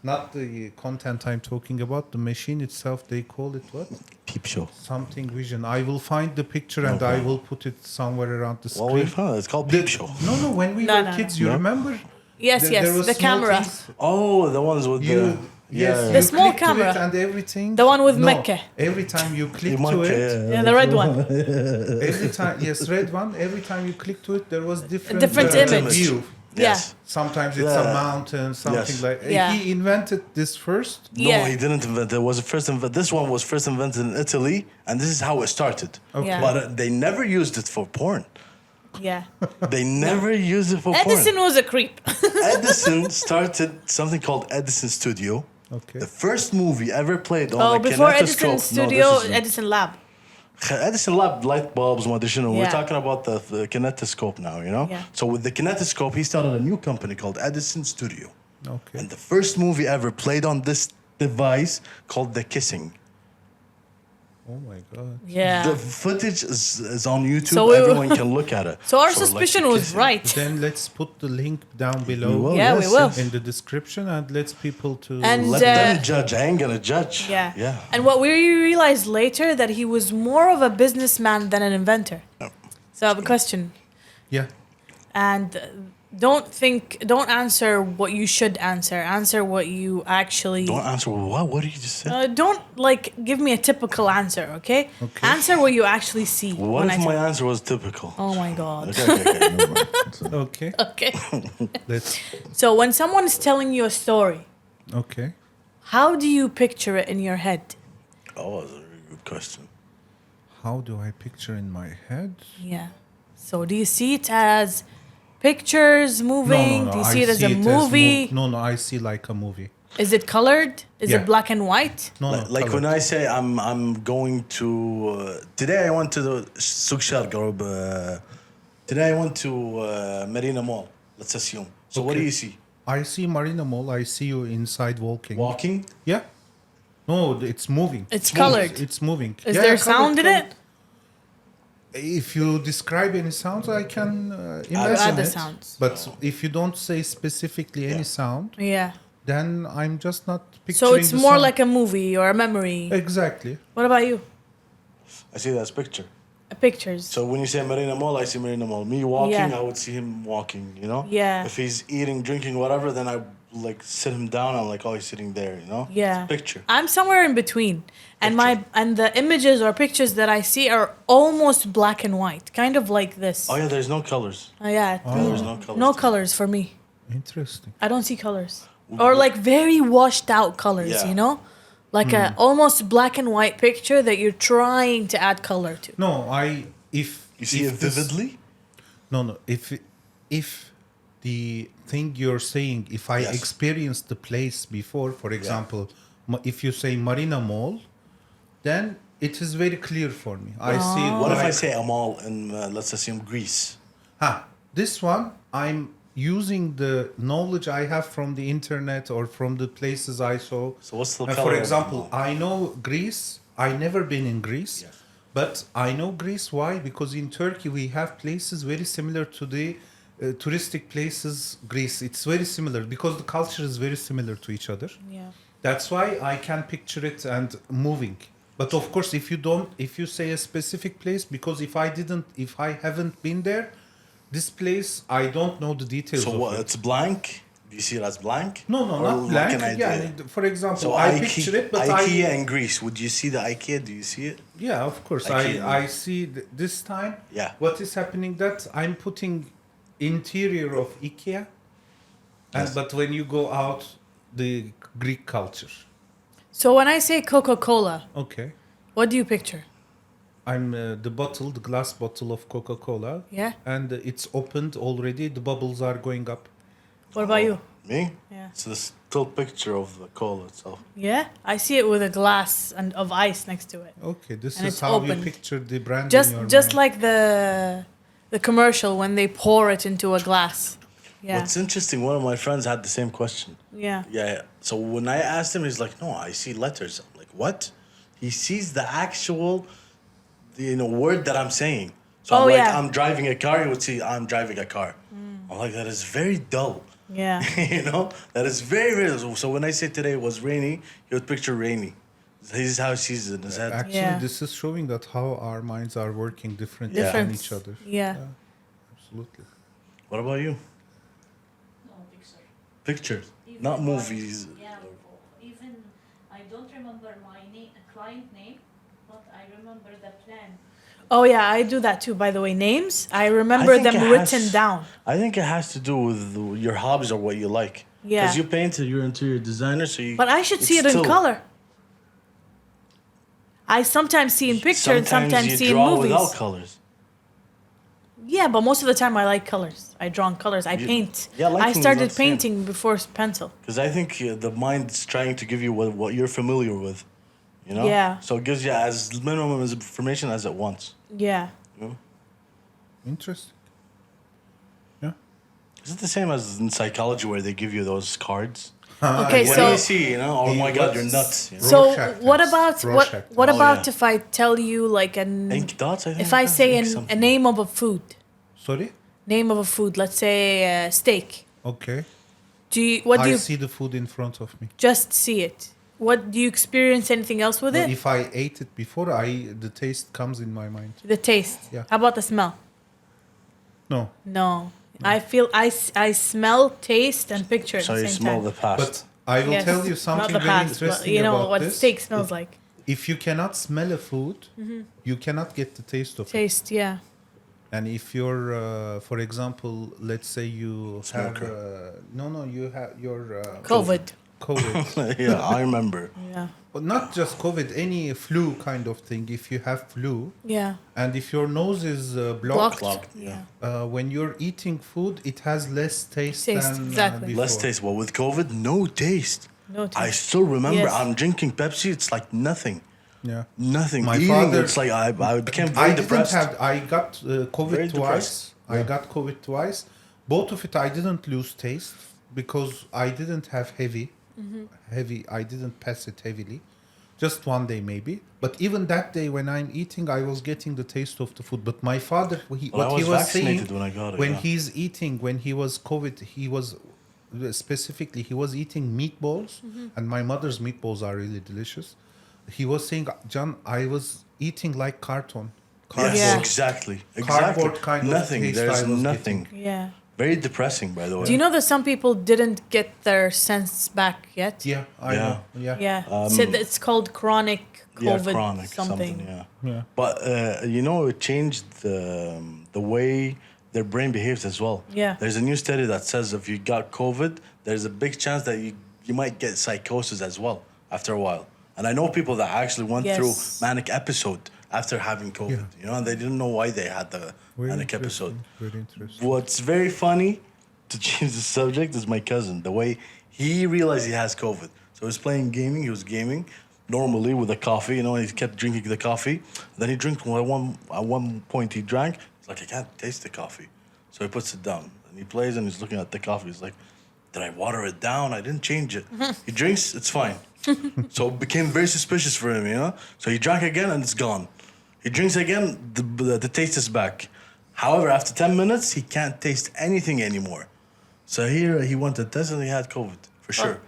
Not the content I'm talking about. The machine itself. They call it what? Peep show. Something vision. I will find the picture and I will put it somewhere around the screen. Well, we found it. It's called Peep show. No. When we No, were no, kids, no. you No? remember? Yes, There yes, was the small camera. things. Oh, the ones with You, the yes, The you small click to it camera. and everything. The one with no, Mecca. Every time you click the to monkey, it, Yeah, the red one. every time, yes, red one. Every time you click to it, there was different, different image. view. Yes. Sometimes it's a Yeah. mountain, something Yes. like. Yeah. He invented this first. No, Yeah. he didn't invent it. It was first this one was first invented in Italy, and this is how it started. Okay. Yeah. But they never used it for porn. Yeah. They never used it for Edison porn. was a creep. Edison started something called Edison Studio. Okay. The first movie ever played on Oh, a before kinetoscope. Edison Studio, No, this is- Edison Lab. Edison Lab light bulbs, what Yeah. We're talking about the kinetoscope now, you know? Yeah. So with the kinetoscope, he started a new company called Edison Studio. Okay. And the first movie ever played on this device called The Kissing. Oh my god. Yeah. The footage is on YouTube. So we were- Everyone can look at it. So our like, suspicion The was Kissing. right. Then let's put the link down below We will, Yeah, we will. in the description and let's people to. And- Let uh, them judge. I ain't gonna judge. Yeah. Yeah. And what we realized later that he was more of a businessman than an inventor. Oh. So I have a question. yeah. And don't answer what you should answer. Answer what you actually. Don't answer what? What did you just say? Don't like give me a typical answer, okay? Okay. Answer what you actually see. What when if I my tell- answer was typical? Oh my god. Okay. Never mind. Okay. Okay. Let's. So when someone is telling you a story, Okay. how do you picture it in your head? Oh, that's a very good question. How do I picture in my head? Yeah. So do you see it as pictures moving? Do you see it as a movie? No, I see like a movie. Is it colored? Is Yeah. it black and white? No, Like when colored. I say I'm going to today I went to the Souk Sharq or today I went to Marina Mall. Let's assume. So what do Okay. you see? I see Marina Mall. I see you inside walking. Walking? Yeah. No, it's moving. It's moving. colored. It's moving. Is Yeah, there colored, sound in colored. it? If you describe any sounds, I can I'll imagine add the it. sounds. But if you don't say specifically any sound, Yeah. then I'm just not picturing. So it's the more sound. like a movie or a memory. Exactly. What about you? I see that as picture. Pictures. So when you say Marina Mall, I see Marina Mall. Me walking, Yeah. I would see him walking, you know? Yeah. If he's eating, drinking, whatever, then I like sit him down. I'm like, oh, he's sitting there, you know? Yeah. It's a picture. I'm somewhere in between. And the images or pictures that I see are almost black and white, kind of like this. Oh yeah, there's no colors. Yeah. There's no colors. No to it. colors for me. Interesting. I don't see colors. Or like very washed out colors, Yeah. you know? Like a almost black and white picture that you're trying to add color to. No, if You see if it this- vividly? No. If the thing you're saying, if I Yes. experienced the place before, for example, if you say Marina Mall, then it is very clear for me. I see. What if I like- say a mall in, let's assume, Greece? This one, I'm using the knowledge I have from the internet or from the places I saw. So what's the color For of the example, mall? I know Greece. I never been in Greece, Yes. but I know Greece. Why? Because in Turkey we have places very similar to the touristic places. Greece, it's very similar because the culture is very similar to each other. Yeah. That's why I can picture it and moving. But of course, if you say a specific place, because if I haven't been there, this place, I don't know the details So of what? it. It's blank. Do you see it as blank? No, Or not like blank. an Yeah, idea? for example, So I picture it, but IKEA I in Greece. Would you see the IKEA? Do you see it? yeah, of course, IKEA. I see this time. Yeah. What is happening? That I'm putting interior of IKEA, and Yes. but when you go out, the Greek culture. So when I say Coca-Cola, Okay. what do you picture? I'm the glass bottle of Coca-Cola. Yeah. And it's opened already. The bubbles are going up. What about you? Me? Yeah. It's the still picture of the cola itself. Yeah, I see it with a glass and of ice next to it. Okay, this And is it's how opened. you picture the brand Just in your just mind. like the commercial when they pour it into a glass. Yeah. What's interesting, one of my friends had the same question. Yeah. Yeah. So when I asked him, he's like, "No, I see letters." I'm like, "What?" He sees the actual, word that I'm saying. So Oh, I'm like, yeah. I'm driving a car. He would see, I'm driving a car. I'm like, that is very dull. Yeah. That is very, very. So when I say today it was rainy, he would picture rainy. This is how he sees it in his head. Actually, Yeah. this is showing that how our minds are working differently Different. from each other. Yeah. Absolutely. What about you? No, picture. Pictures, Even not by- movies. Yeah, even I don't remember my client name, but I remember the plan. Oh yeah, I do that too. By the way, names I remember think them it written has- down. I think it has to do with your hobbies or what you like. Yeah. Because you painted, you're interior designer, so you. But I should see it it's in still- color. I sometimes see in picture and sometimes you see in draw movies. without colors. Yeah, but most of the time I like colors. I draw in colors. I paint. yeah, liking I is started not the same. painting before pencil. Because I think the mind's trying to give you what you're familiar with. You know? Yeah. So it gives you as minimum as information as it wants. Yeah. You know? Interesting. Yeah. Is it the same as in psychology where they give you those cards? Okay, What do so you see? You know? Oh He my God, was- you're nuts. You know? so Rorschach what test. about Rorschach what test. Oh, about yeah. if I tell you like an Ink dots, I think. if I say Ink a something. name of a food, Sorry? name of a food, let's say steak. Okay. What do I you see the food in front of me. just see it? What do you experience anything else with No, it? if I ate it before, the taste comes in my mind. The taste. Yeah. How about the smell? No. No. I feel I smell, taste, and picture at So the you same smell time. the past. But I will Yes. tell you Not something the very past, but interesting you know about what this. steak smells like. If you cannot smell a food, you cannot get the taste of it. Taste, yeah. And if you're, for example, let's say you Smoker. have, you have your COVID. COVID. yeah, I remember. Yeah. But not just COVID, any flu kind of thing. If you have flu, Yeah. and if your nose is blocked, Blocked, Yeah. when you're eating food, it has less taste, Taste, than exactly. before. Less taste. Well, with COVID, no taste. No taste. I still remember Yes. I'm drinking Pepsi. It's like nothing. Yeah. Nothing. My Eating, father- it's like I became I very didn't depressed. have. I got COVID Very twice. depressed. I got COVID twice. Both of it, I didn't lose taste because I didn't have heavy. I didn't pass it heavily. Just one day maybe. But even that day when I'm eating, I was getting the taste of the food. But my father, Well, I what he was was saying vaccinated when I got it, when yeah. he's eating, when he was COVID, he was specifically he was eating meatballs, and my mother's meatballs are really delicious. He was saying, John, I was eating like carton. Yes, Yeah. exactly. Cardboard Exactly. kind of nothing. taste There's I was nothing. Yeah. Very depressing, by the way. Do you know that some people didn't get their sense back yet? Yeah, I Yeah. know. Yeah. Yeah. Said that it's called chronic COVID chronic something. yeah. Yeah. But it changed the way their brain behaves as well. Yeah. There's a new study that says if you got COVID, there's a big chance that you might get psychosis as well after a while. And I know people that actually went Yes. through manic episode after having COVID. Yeah. You know, and they didn't know why they had the Very manic interesting, episode. Very interesting. What's very funny, to change the subject, is my cousin. The way he realized he has COVID. So he was playing gaming. He was gaming normally with a coffee. You know, he kept drinking the coffee. Then he drinks. At one point, he drank. It's like, I can't taste the coffee. So he puts it down. And he plays and he's looking at the coffee. He's like, did I water it down? I didn't change it. He drinks, it's fine. So it became very suspicious for him, you know? So he drank again and it's gone. He drinks again, the taste is back. However, after 10 minutes, he can't taste anything anymore. So here he went to test and he had COVID, for sure.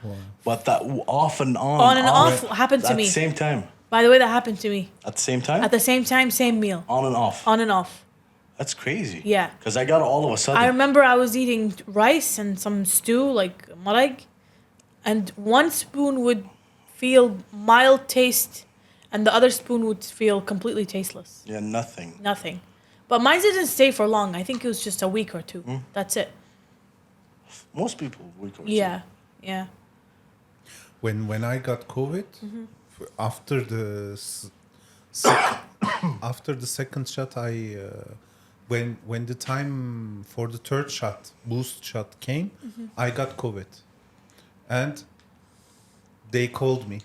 But that off and on. On and off happened to at me. the same time. By the way, that happened to me. At the same time? At the same time, same meal. On and off. On and off. That's crazy. Yeah. Because I got it all of a sudden. I remember I was eating rice and some stew, like marag, and one spoon would feel mild taste, and the other spoon would feel completely tasteless. Yeah, nothing. Nothing. But mine didn't stay for long. I think it was just a week or two. That's it. Most people, we go Yeah. Yeah. When I got COVID, after after the second shot, when the time for the third shot, boost shot came, I got COVID, and they called me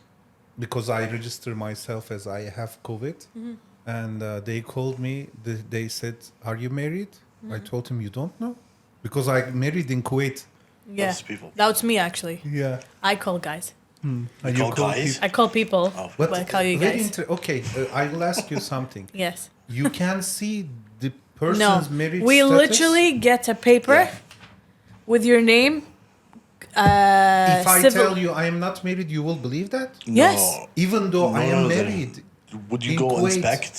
because I registered myself as I have COVID, and they called me. They said, "Are you married?" I told him, "You don't know," because I married in Kuwait. Yeah. Those people. That was me, actually. Yeah. I call guys. And call guys? I call people. Oh. But I call you very guys. okay, I will ask you something. Yes. You can see the No. person's marriage We status? literally get a paper with your name. If I civil- tell you I am not married, you will believe that? Yes. No. Even though I No, am no, they- married. Would you in go Kuwait. inspect?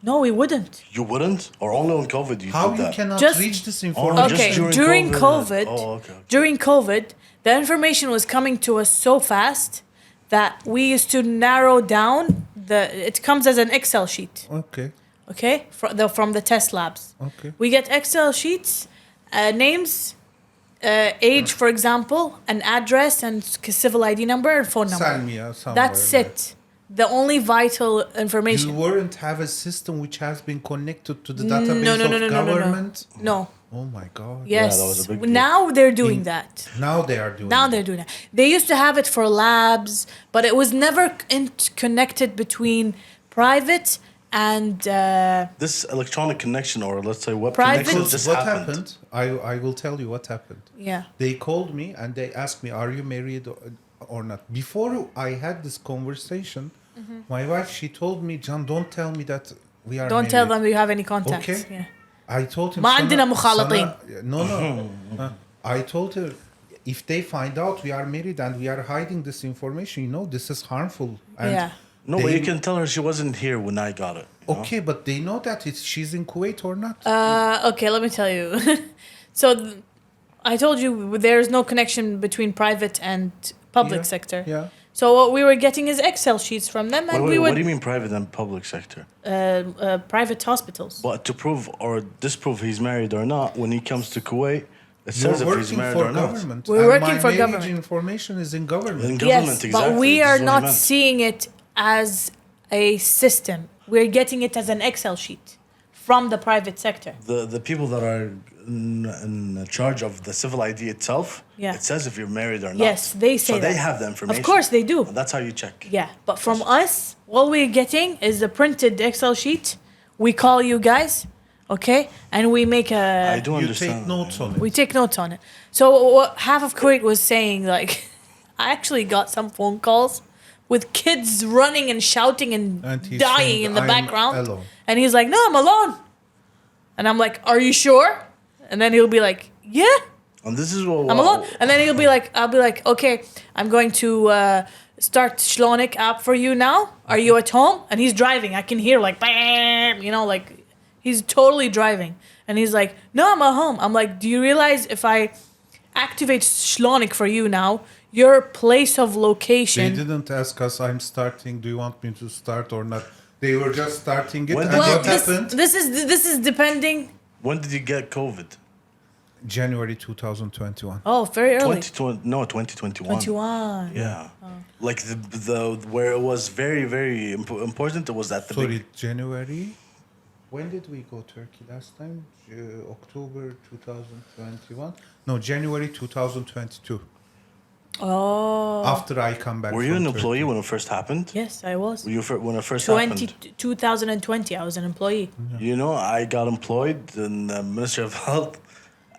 No, we wouldn't. You wouldn't? Or only on COVID you How did you that? cannot Just- reach this Oh, information? just Okay, during during COVID. COVID, Oh, okay. during COVID, the information was coming to us so fast that we used to narrow down it comes as an Excel sheet, Okay, okay, from the test labs. okay. We get Excel sheets, names, age, for example, an address and civil ID number and phone number. Salmia somewhere. That's it. The only vital information. You weren't have a system which has been connected to the database of government? No. Oh my God. Yes. that was a big deal. Now they're doing that. Now they are doing Now it. they're doing that. They used to have it for labs, but it was never connected between private and This electronic connection, or let's say web Private- connection, Because just what happened. happened, I will tell you what happened. yeah. They called me and they asked me, "Are you married or not?" Before I had this conversation, my wife, she told me, "John, don't tell me that we are Don't married." tell them you have any contacts. Okay. Yeah. I told him, ما عندنا مخالطين. No. I told her, if they find out we are married and we are hiding this information, this is harmful. And Yeah. No, but they- you can tell her she wasn't here when I got it. you know? Okay, but they know that she's in Kuwait or not. Okay, let me tell you. So I told you there's no connection between private and public Yeah, sector. Yeah. So what we were getting is Excel sheets from them, and Wait, we what would do you mean private and public sector? private hospitals. But to prove or disprove he's married or not, when he comes to Kuwait, it You're says if he's working married for or not. government. We're and working my for marriage government. information is in government. In government, Yes, exactly. but we this is are what he not meant. seeing it as a system. We're getting it as an Excel sheet from the private sector. The people that are in charge of the civil ID itself, Yeah. it says if you're married or not. Yes, they say So they that. have the information. Of course they do. And that's how you check. Yeah, but from us, all we're getting is the printed Excel sheet. We call you guys, okay, and we make I a. do You understand. take notes on it. We take notes on it. So what half of Kuwait was saying, like, I actually got some phone calls with kids running and shouting and And he's dying saying, in the "I'm background. alone." And he's like, "No, I'm alone." And I'm like, "Are you sure?" And then he'll be like, "Yeah, And this is what I'm alone." And then I'll be like, "Okay, I'm going to start Shlonik app for you now. Are you at home?" And he's driving. I can hear like, bam, like he's totally driving. And he's like, "No, I'm at home." I'm like, "Do you realize if I activate Shlonik for you now, your place of They location?" didn't ask us, "I'm starting. Do you want me to start or not?" They were just starting it. When And did Well, what happened? this is depending. When did you get COVID? January 2021. Oh, very early. 2021. 21. Yeah. Like the where it was very, very important, it was at the Sorry, January. When did we go Turkey last time? October 2021? No, January 2022. Oh. After I come back Were you from an employee Turkey. when it first happened? Yes, I was. Were you when it first 2020, I was an employee. happened? You know, I got employed in the Ministry of Health.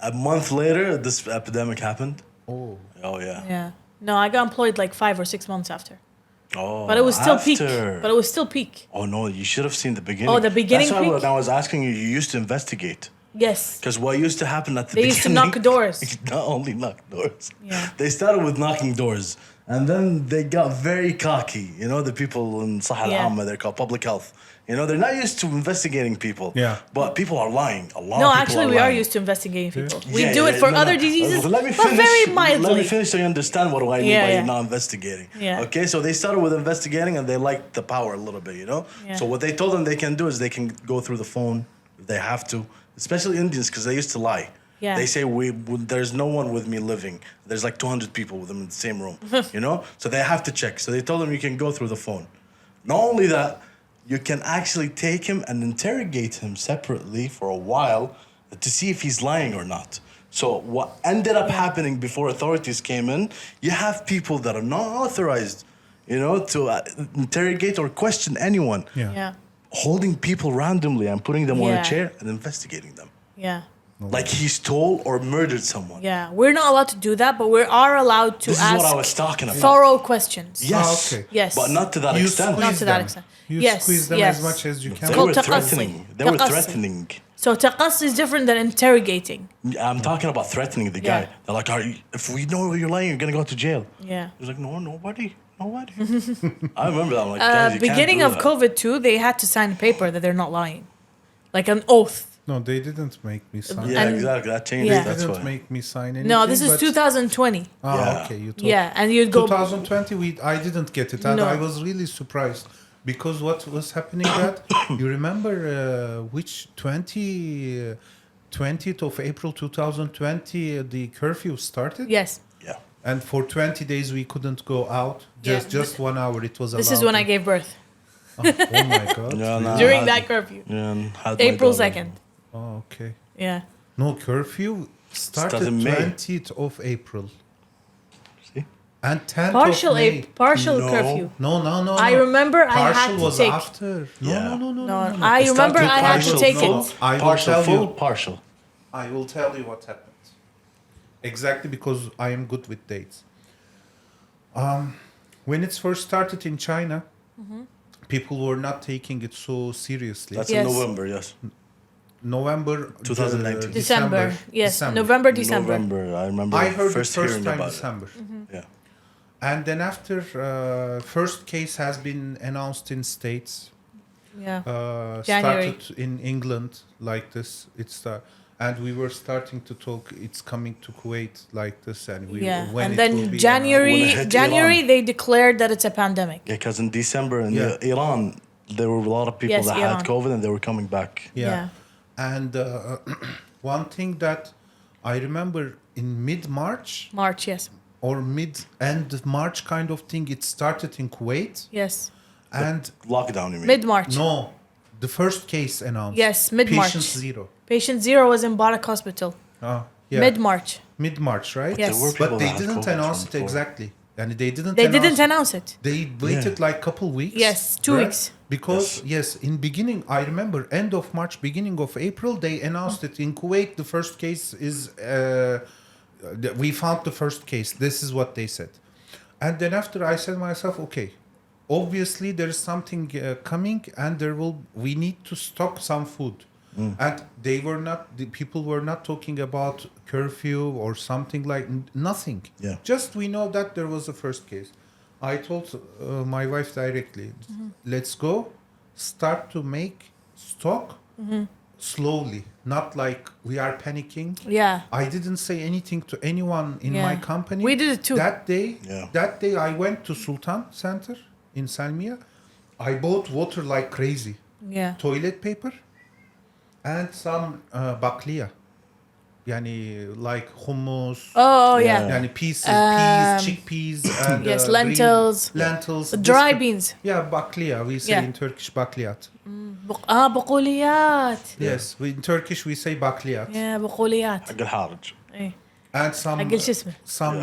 A month later, this epidemic happened. Oh. Oh yeah. Yeah. No, I got employed like 5 or 6 months after. Oh. But it was still peak. after. But it was still peak. Oh no, you should have seen the beginning. Oh, the beginning That's why peak? when I was asking you, you used to investigate. Yes. Because what used to happen at the They beginning... used to knock doors. Not only knock doors. Yeah. They started with knocking doors. And then they got very cocky. You know, the people in Sahel Yeah. Amma, they're called public health. You know, they're not used to investigating people. Yeah. But people are lying. A lot No, of people actually, are we are lying. used to investigating people. We Yeah, do it yeah, for no, other no. diseases, Let me but finish, very Let mildly. me finish so you understand what I mean Yeah, by yeah. not investigating. Yeah. Okay, so they started with investigating and they liked the power a little bit, you know? Yeah. So what they told them they can do is they can go through the phone if they have to, especially Indians because they used to lie. Yeah. They say there's no one with me living. There's like 200 people with them in the same room, you know? So they have to check. So they told them you can go through the phone. Not only that, you can actually take him and interrogate him separately for a while to see if he's lying or not. So what ended up happening before authorities came in, you have people that are not authorized, you know, to interrogate or question anyone, Yeah. Yeah. holding people randomly and putting them on Yeah. a chair and investigating them. Yeah. Like he stole or murdered someone. Yeah. We're not allowed to do that, but we are allowed to This is ask what I was talking about. thorough questions. Yes. Ah, okay. Yes. But not to that You extent. Not squeeze to that them. extent. You Yes, squeeze them yes. as much as you They can. called were taqassi. threatening. They were Taqassi. threatening. So taqassi is different than interrogating. I'm talking about threatening the guy. Yeah. They're like, if we know you're lying, you're gonna go to jail. Yeah. He's like, no, nobody. I remember that. I'm like, guys, you Beginning can't of do that. COVID too, they had to sign a paper that they're not lying, like an oath. No, they didn't make me sign. Yeah, And- exactly. That changed. Yeah. They That's didn't why. make me sign anything. No, this is but- 2020. Ah, Yeah. okay. You told Yeah, and you'd go. 2020, I didn't get it, and No. I was really surprised because what was happening that you remember which 20th of April 2020 the curfew started. Yes, Yeah. And for 20 days we couldn't go out. Yeah. Just 1 hour. It was allowed. this is when I gave birth Oh, oh my god. Yeah, no. during had- that curfew, Yeah, and had my April daughter. 2nd. Oh, okay. Yeah, No, curfew started Started May. 20th of April. See? And 10th partial of May. partial No. curfew. No. I remember I had Partial to was take. after. No, Yeah. no. No, no. I It remember started I had to partial, take no? it. I will Partial, tell full, you. partial. I will tell you what happened. Exactly because I am good with dates. When it first started in China, people were not taking it so seriously. That's Yes. in November, yes. November, 2019. December. Yes, November, December. November, I remember I heard first it first hearing time about December. it. Yeah. And then after first case has been announced in States, Yeah, January. started in England like this. And we were starting to talk. It's coming to Kuwait like this, and we yeah, when and it will then When be it January, hit January Iran. they declared that it's a pandemic. Yeah, because in December in Yeah. Iran, there were a lot of people Yes, that Iran. had COVID and they were coming back. Yeah. And one thing that I remember in mid-March March, yes, or mid-end March kind of thing, it started in Kuwait. yes, And Lockdown, you mean? mid March. no, the first case announced. Yes, mid-March. Patient zero. Patient 0 was in Barak Hospital. Yeah. Mid March. Mid-March, right? Yes. There were But people they that had didn't COVID announce from it before. exactly. And they didn't They announce didn't announce it. They waited Yeah. like couple weeks. Yes, 2 weeks. Because yes, in beginning I remember end of March, beginning of April, they announced it in Kuwait. The first case is we found the first case. This is what they said, and then after I said myself, okay, obviously there is something coming, and we need to stock some food. And the people were not talking about curfew or something like nothing. Yeah. Just we know that there was a first case. I told my wife directly, let's go, start to make stock slowly, not like we are panicking. Yeah. I didn't say anything to anyone in Yeah. my company. We did it too. That day I went to Sultan Center in Salmiya. I bought water like crazy, Yeah. toilet paper, and some bakliya. Yani like hummus. Oh, yeah. Yeah. Yani peas, chickpeas, and Yes, green lentils. lentils. Dry beans. Yeah, bakliya. We say Yeah. in Turkish bakliyat. بقوليات. Yes, in Turkish we say bakliyat. Yeah, بقوليات. حق الحارج. إيه. And some حق شو اسمه.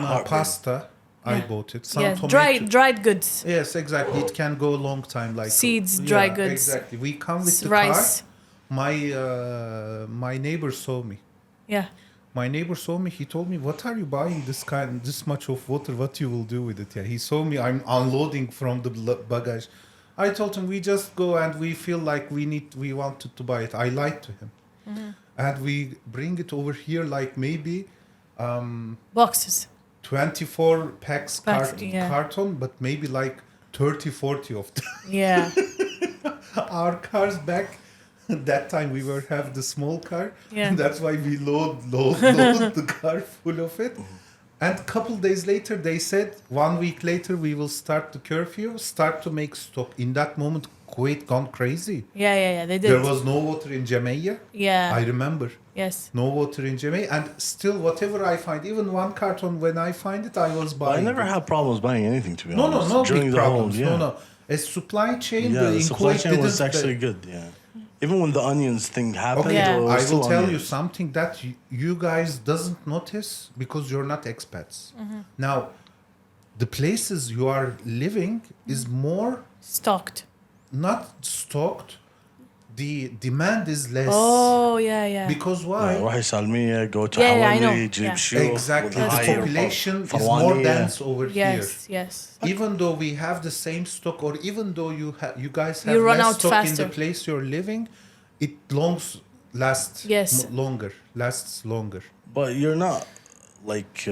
heartburn. pasta. I Yeah. bought it. Some Yes, tomato. dried goods. Yes, exactly. It can go a long time. Like Seeds, dry goods. Exactly. We come with the Rice. car. My neighbor saw me. Yeah. My neighbor saw me. He told me, "What are you buying this much of water? What you will do with it?" Yeah. He saw me. I'm unloading from the baggage. I told him we just go and we feel like we wanted to buy it. I lied to him, and we bring it over here like maybe Boxes. 24 packs Yeah. carton, but maybe like 30, 40 of them. Yeah. Our cars back that time we were have the small car. Yeah. That's why we load the car full of it. And couple days later they said 1 week later we will start the curfew, start to make stock. In that moment Kuwait gone crazy. Yeah. They did. There was no water in Jamaica. Yeah. I remember. Yes. No water in Jamaica, and still whatever I find, even one carton when I find it, I was I buying. never it. had problems buying anything, to be No, honest. no During big the problems. whole, No. A supply chain. Yeah, the in supply Kuwait chain was didn't- actually good, yeah. Even when the onions thing happened, Okay, Yeah. it was I will still tell you onions. something that you guys doesn't notice because you're not expats. Now, the places you are living is more Stocked. not stocked. The demand is less. Oh, yeah. Because why? روحي سالمية, go to Yeah, I know. حوالي, جيب Yeah. شيوخ Exactly. with The higher population is فروانية. more dense over here. Yes. Even though we have the same stock, or even though you guys have You run less out stock in faster. the place you're living, it lasts Yes. lasts longer. But you're not like I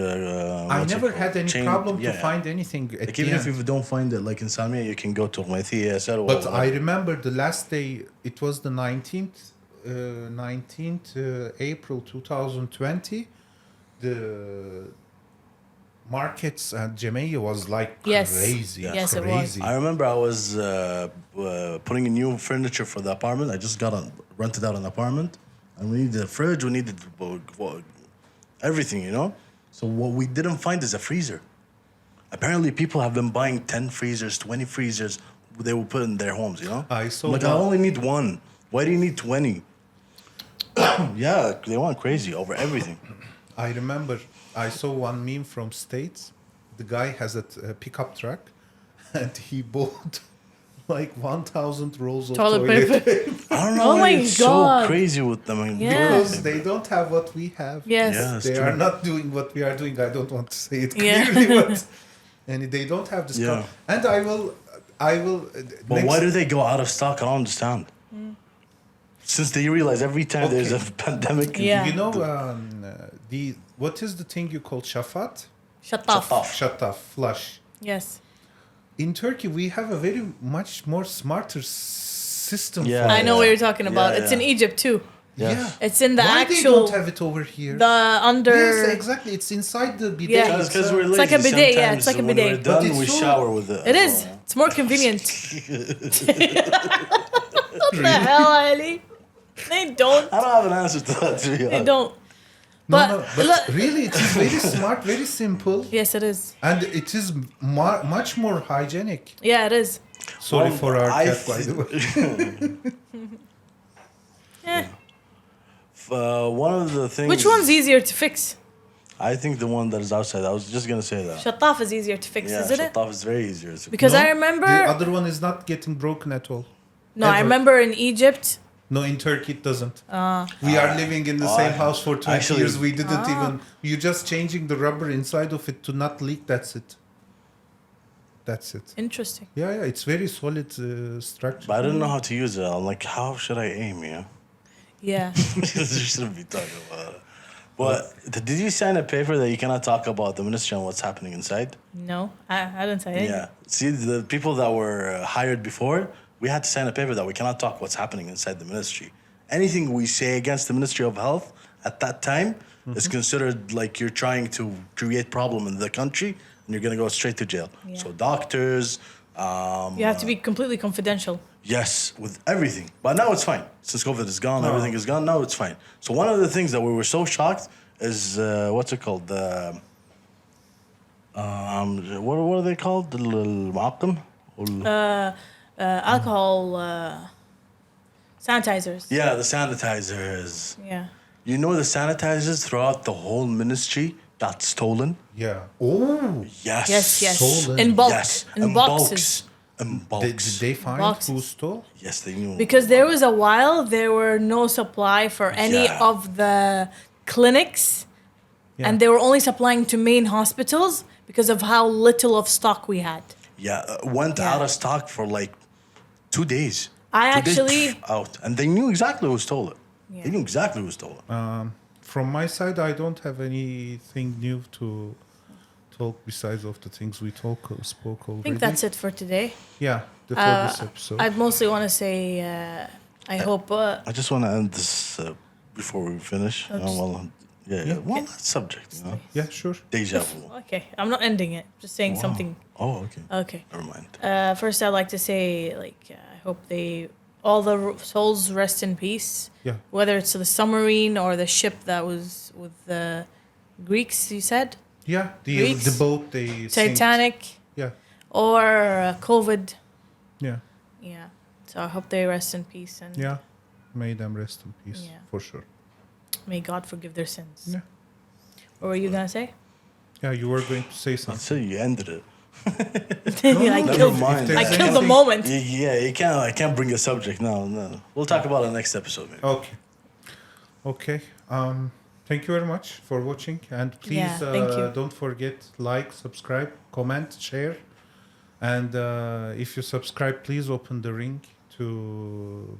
what's it never called? had any Chain- problem to yeah. find anything at Like the even end. if you don't find it like in Salmiya, you can go to Ghaithiyya, Sarwa, But I whatever. remember the last day, it was the 19th April 2020. The markets at Jamaica was like Yes. crazy. Yes, it was. crazy. I remember I was putting in new furniture for the apartment. I just rented out an apartment, and we needed a fridge. We needed everything, you know. So what we didn't find is a freezer. Apparently, people have been buying 10 freezers, 20 freezers. They will put in their homes, you know. I saw like, I one. only need one. Why do you need 20? Yeah, they went crazy over everything. I remember I saw one meme from States. The guy has a pickup truck and he bought like 1,000 rolls of Toilet toilet paper. I don't know Oh why my it's God. so crazy with them. I mean, Yeah. because they don't have what we have. Yes. Yeah. They It's are true. not doing what we are doing. I don't want to say it Yeah. clearly, but and they don't have this. Yeah. And I will. But why do they go out of stock? I don't understand. Since they realize every time there's a pandemic, Yeah. You know what is the thing you call shafat? Shattaf. Shataf, flush. Yes. In Turkey, we have a very much more smarter system. Yeah. for I know it. what you're talking about. Yeah, It's in yeah. Egypt too. Yeah. It's in the Why actual. they don't have it over here? The under. Yes, exactly. It's inside the bidet. Yeah. Because itself. we're lazy. It's like a bidet, yeah, Sometimes it's like a when bidet. we're But done, it's we so- shower with it. It as is. well, It's more convenient. What the hell, Ali? They don't. I don't have an answer to that, to be honest. They don't. No, But, no, but look- really, it is very smart, very simple, Yes, it is. and it is much more hygienic. Yeah, it is. Sorry Well, for our I cat, by the way. Eh. One of the things. Which one's easier to fix? I think the one that is outside. I was just gonna say that. Shattaf is easier to fix, Yeah, isn't it? Shattaf is very easier. To Because No, I remember. the other one is not getting broken at all. No, I ever. remember in Egypt. No, in Turkey it doesn't. We are living in the same house for 20 Actually- years. We didn't even. You just changing the rubber inside of it to not leak. That's it. That's it. Interesting. Yeah, it's very solid structure. But I didn't know how to use it. I'm like, how should I aim? Yeah. Yeah. You shouldn't be talking about it. But did you sign a paper that you cannot talk about the ministry and what's happening inside? No, I didn't say anything. Yeah. See, the people that were hired before, we had to sign a paper that we cannot talk what's happening inside the ministry. Anything we say against the Ministry of Health at that time is considered like you're trying to create problem in the country and you're going to go straight to jail. Yeah. So doctors, You have to be completely confidential. yes, with everything. But now it's fine. Since COVID is gone, everything is gone. Now it's fine. So one of the things that we were so shocked is what's it called? What are they called? المعقم? Alcohol sanitizers. Yeah, the sanitizers. Yeah. You know, the sanitizers throughout the whole ministry got stolen. Yeah. Oh. Yes. Yes. Stolen. In bulk. Yes. In boxes. In Did bulks. they find Boxes. who stole? Yes, they knew. Because there was a while there were no supply for any Yeah. of the clinics, Yeah. and they were only supplying to main hospitals because of how little of stock we had. Yeah, went Yeah. out of stock for like 2 days. I 2 days, actually- out, and they knew exactly who stole it. Yeah. They knew exactly who stole it. From my side, I don't have anything new to talk besides of the things we spoke already. I think that's it for today. Yeah, for this episode. I'd mostly want to say I hope. I just want to end this before we finish. One last subject, you know, Yeah, sure. deja vu. Okay, I'm not ending it. Just saying something. Oh, okay. Okay. Never mind. First, I'd like to say, I hope all the souls rest in peace. Yeah. Whether it's the submarine or the ship that was with the Greeks, you said, Yeah, Greeks, the boat they sank. Titanic, Yeah, or COVID. yeah, Yeah. So I hope they rest in peace, and yeah. May them rest in peace, Yeah. for sure. may God forgive their sins. Yeah. What were you gonna say? Yeah, you were going to say I something. said you ended it. I Never killed. mind. I There's killed the anything- moment. Yeah, you can't. I can't bring a subject. No. We'll talk about it next episode. Maybe. Okay. Okay. Thank you very much for watching, and please Yeah, thank you. don't forget like, subscribe, comment, share, and if you subscribe, please open the ring to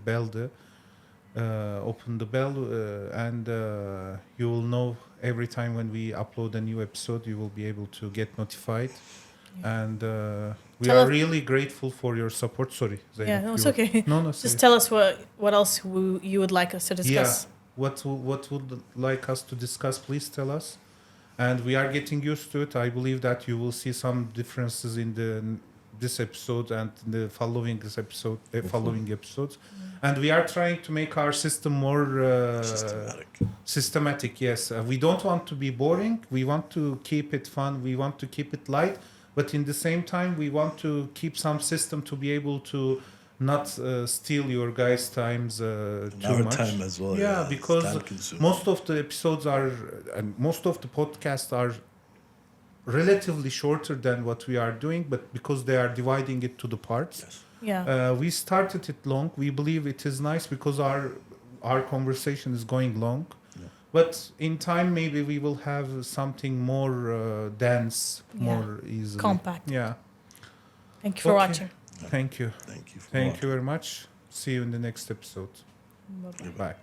open the bell, and you will know every time when we upload a new episode. You will be able to get notified, and we Tell are us- really grateful for your support. Sorry, Zainab, Yeah, no, it's you were- okay. No, Just say- tell us what else you would like us to discuss. Yeah, what would like us to discuss? Please tell us, and we are getting used to it. I believe that you will see some differences in this episode and the following episodes, and we are trying to make our system more Systematic. systematic. Yes, we don't want to be boring. We want to keep it fun. We want to keep it light, but in the same time, we want to keep some system to be able to not steal your guys' times too Our much. time as well. Yeah, it's because time-consuming. most of the episodes are, and most of the podcasts are relatively shorter than what we are doing, but because they are dividing it to the parts. Yes. Yeah. We started it long. We believe it is nice because our conversation is going long. Yeah. But in time, maybe we will have something more dense, Yeah. more easily. Compact. Yeah. Thank you for Okay. watching. Thank you. Thank you. For Thank you very much. See you in the next episode. Bye-bye. Bye.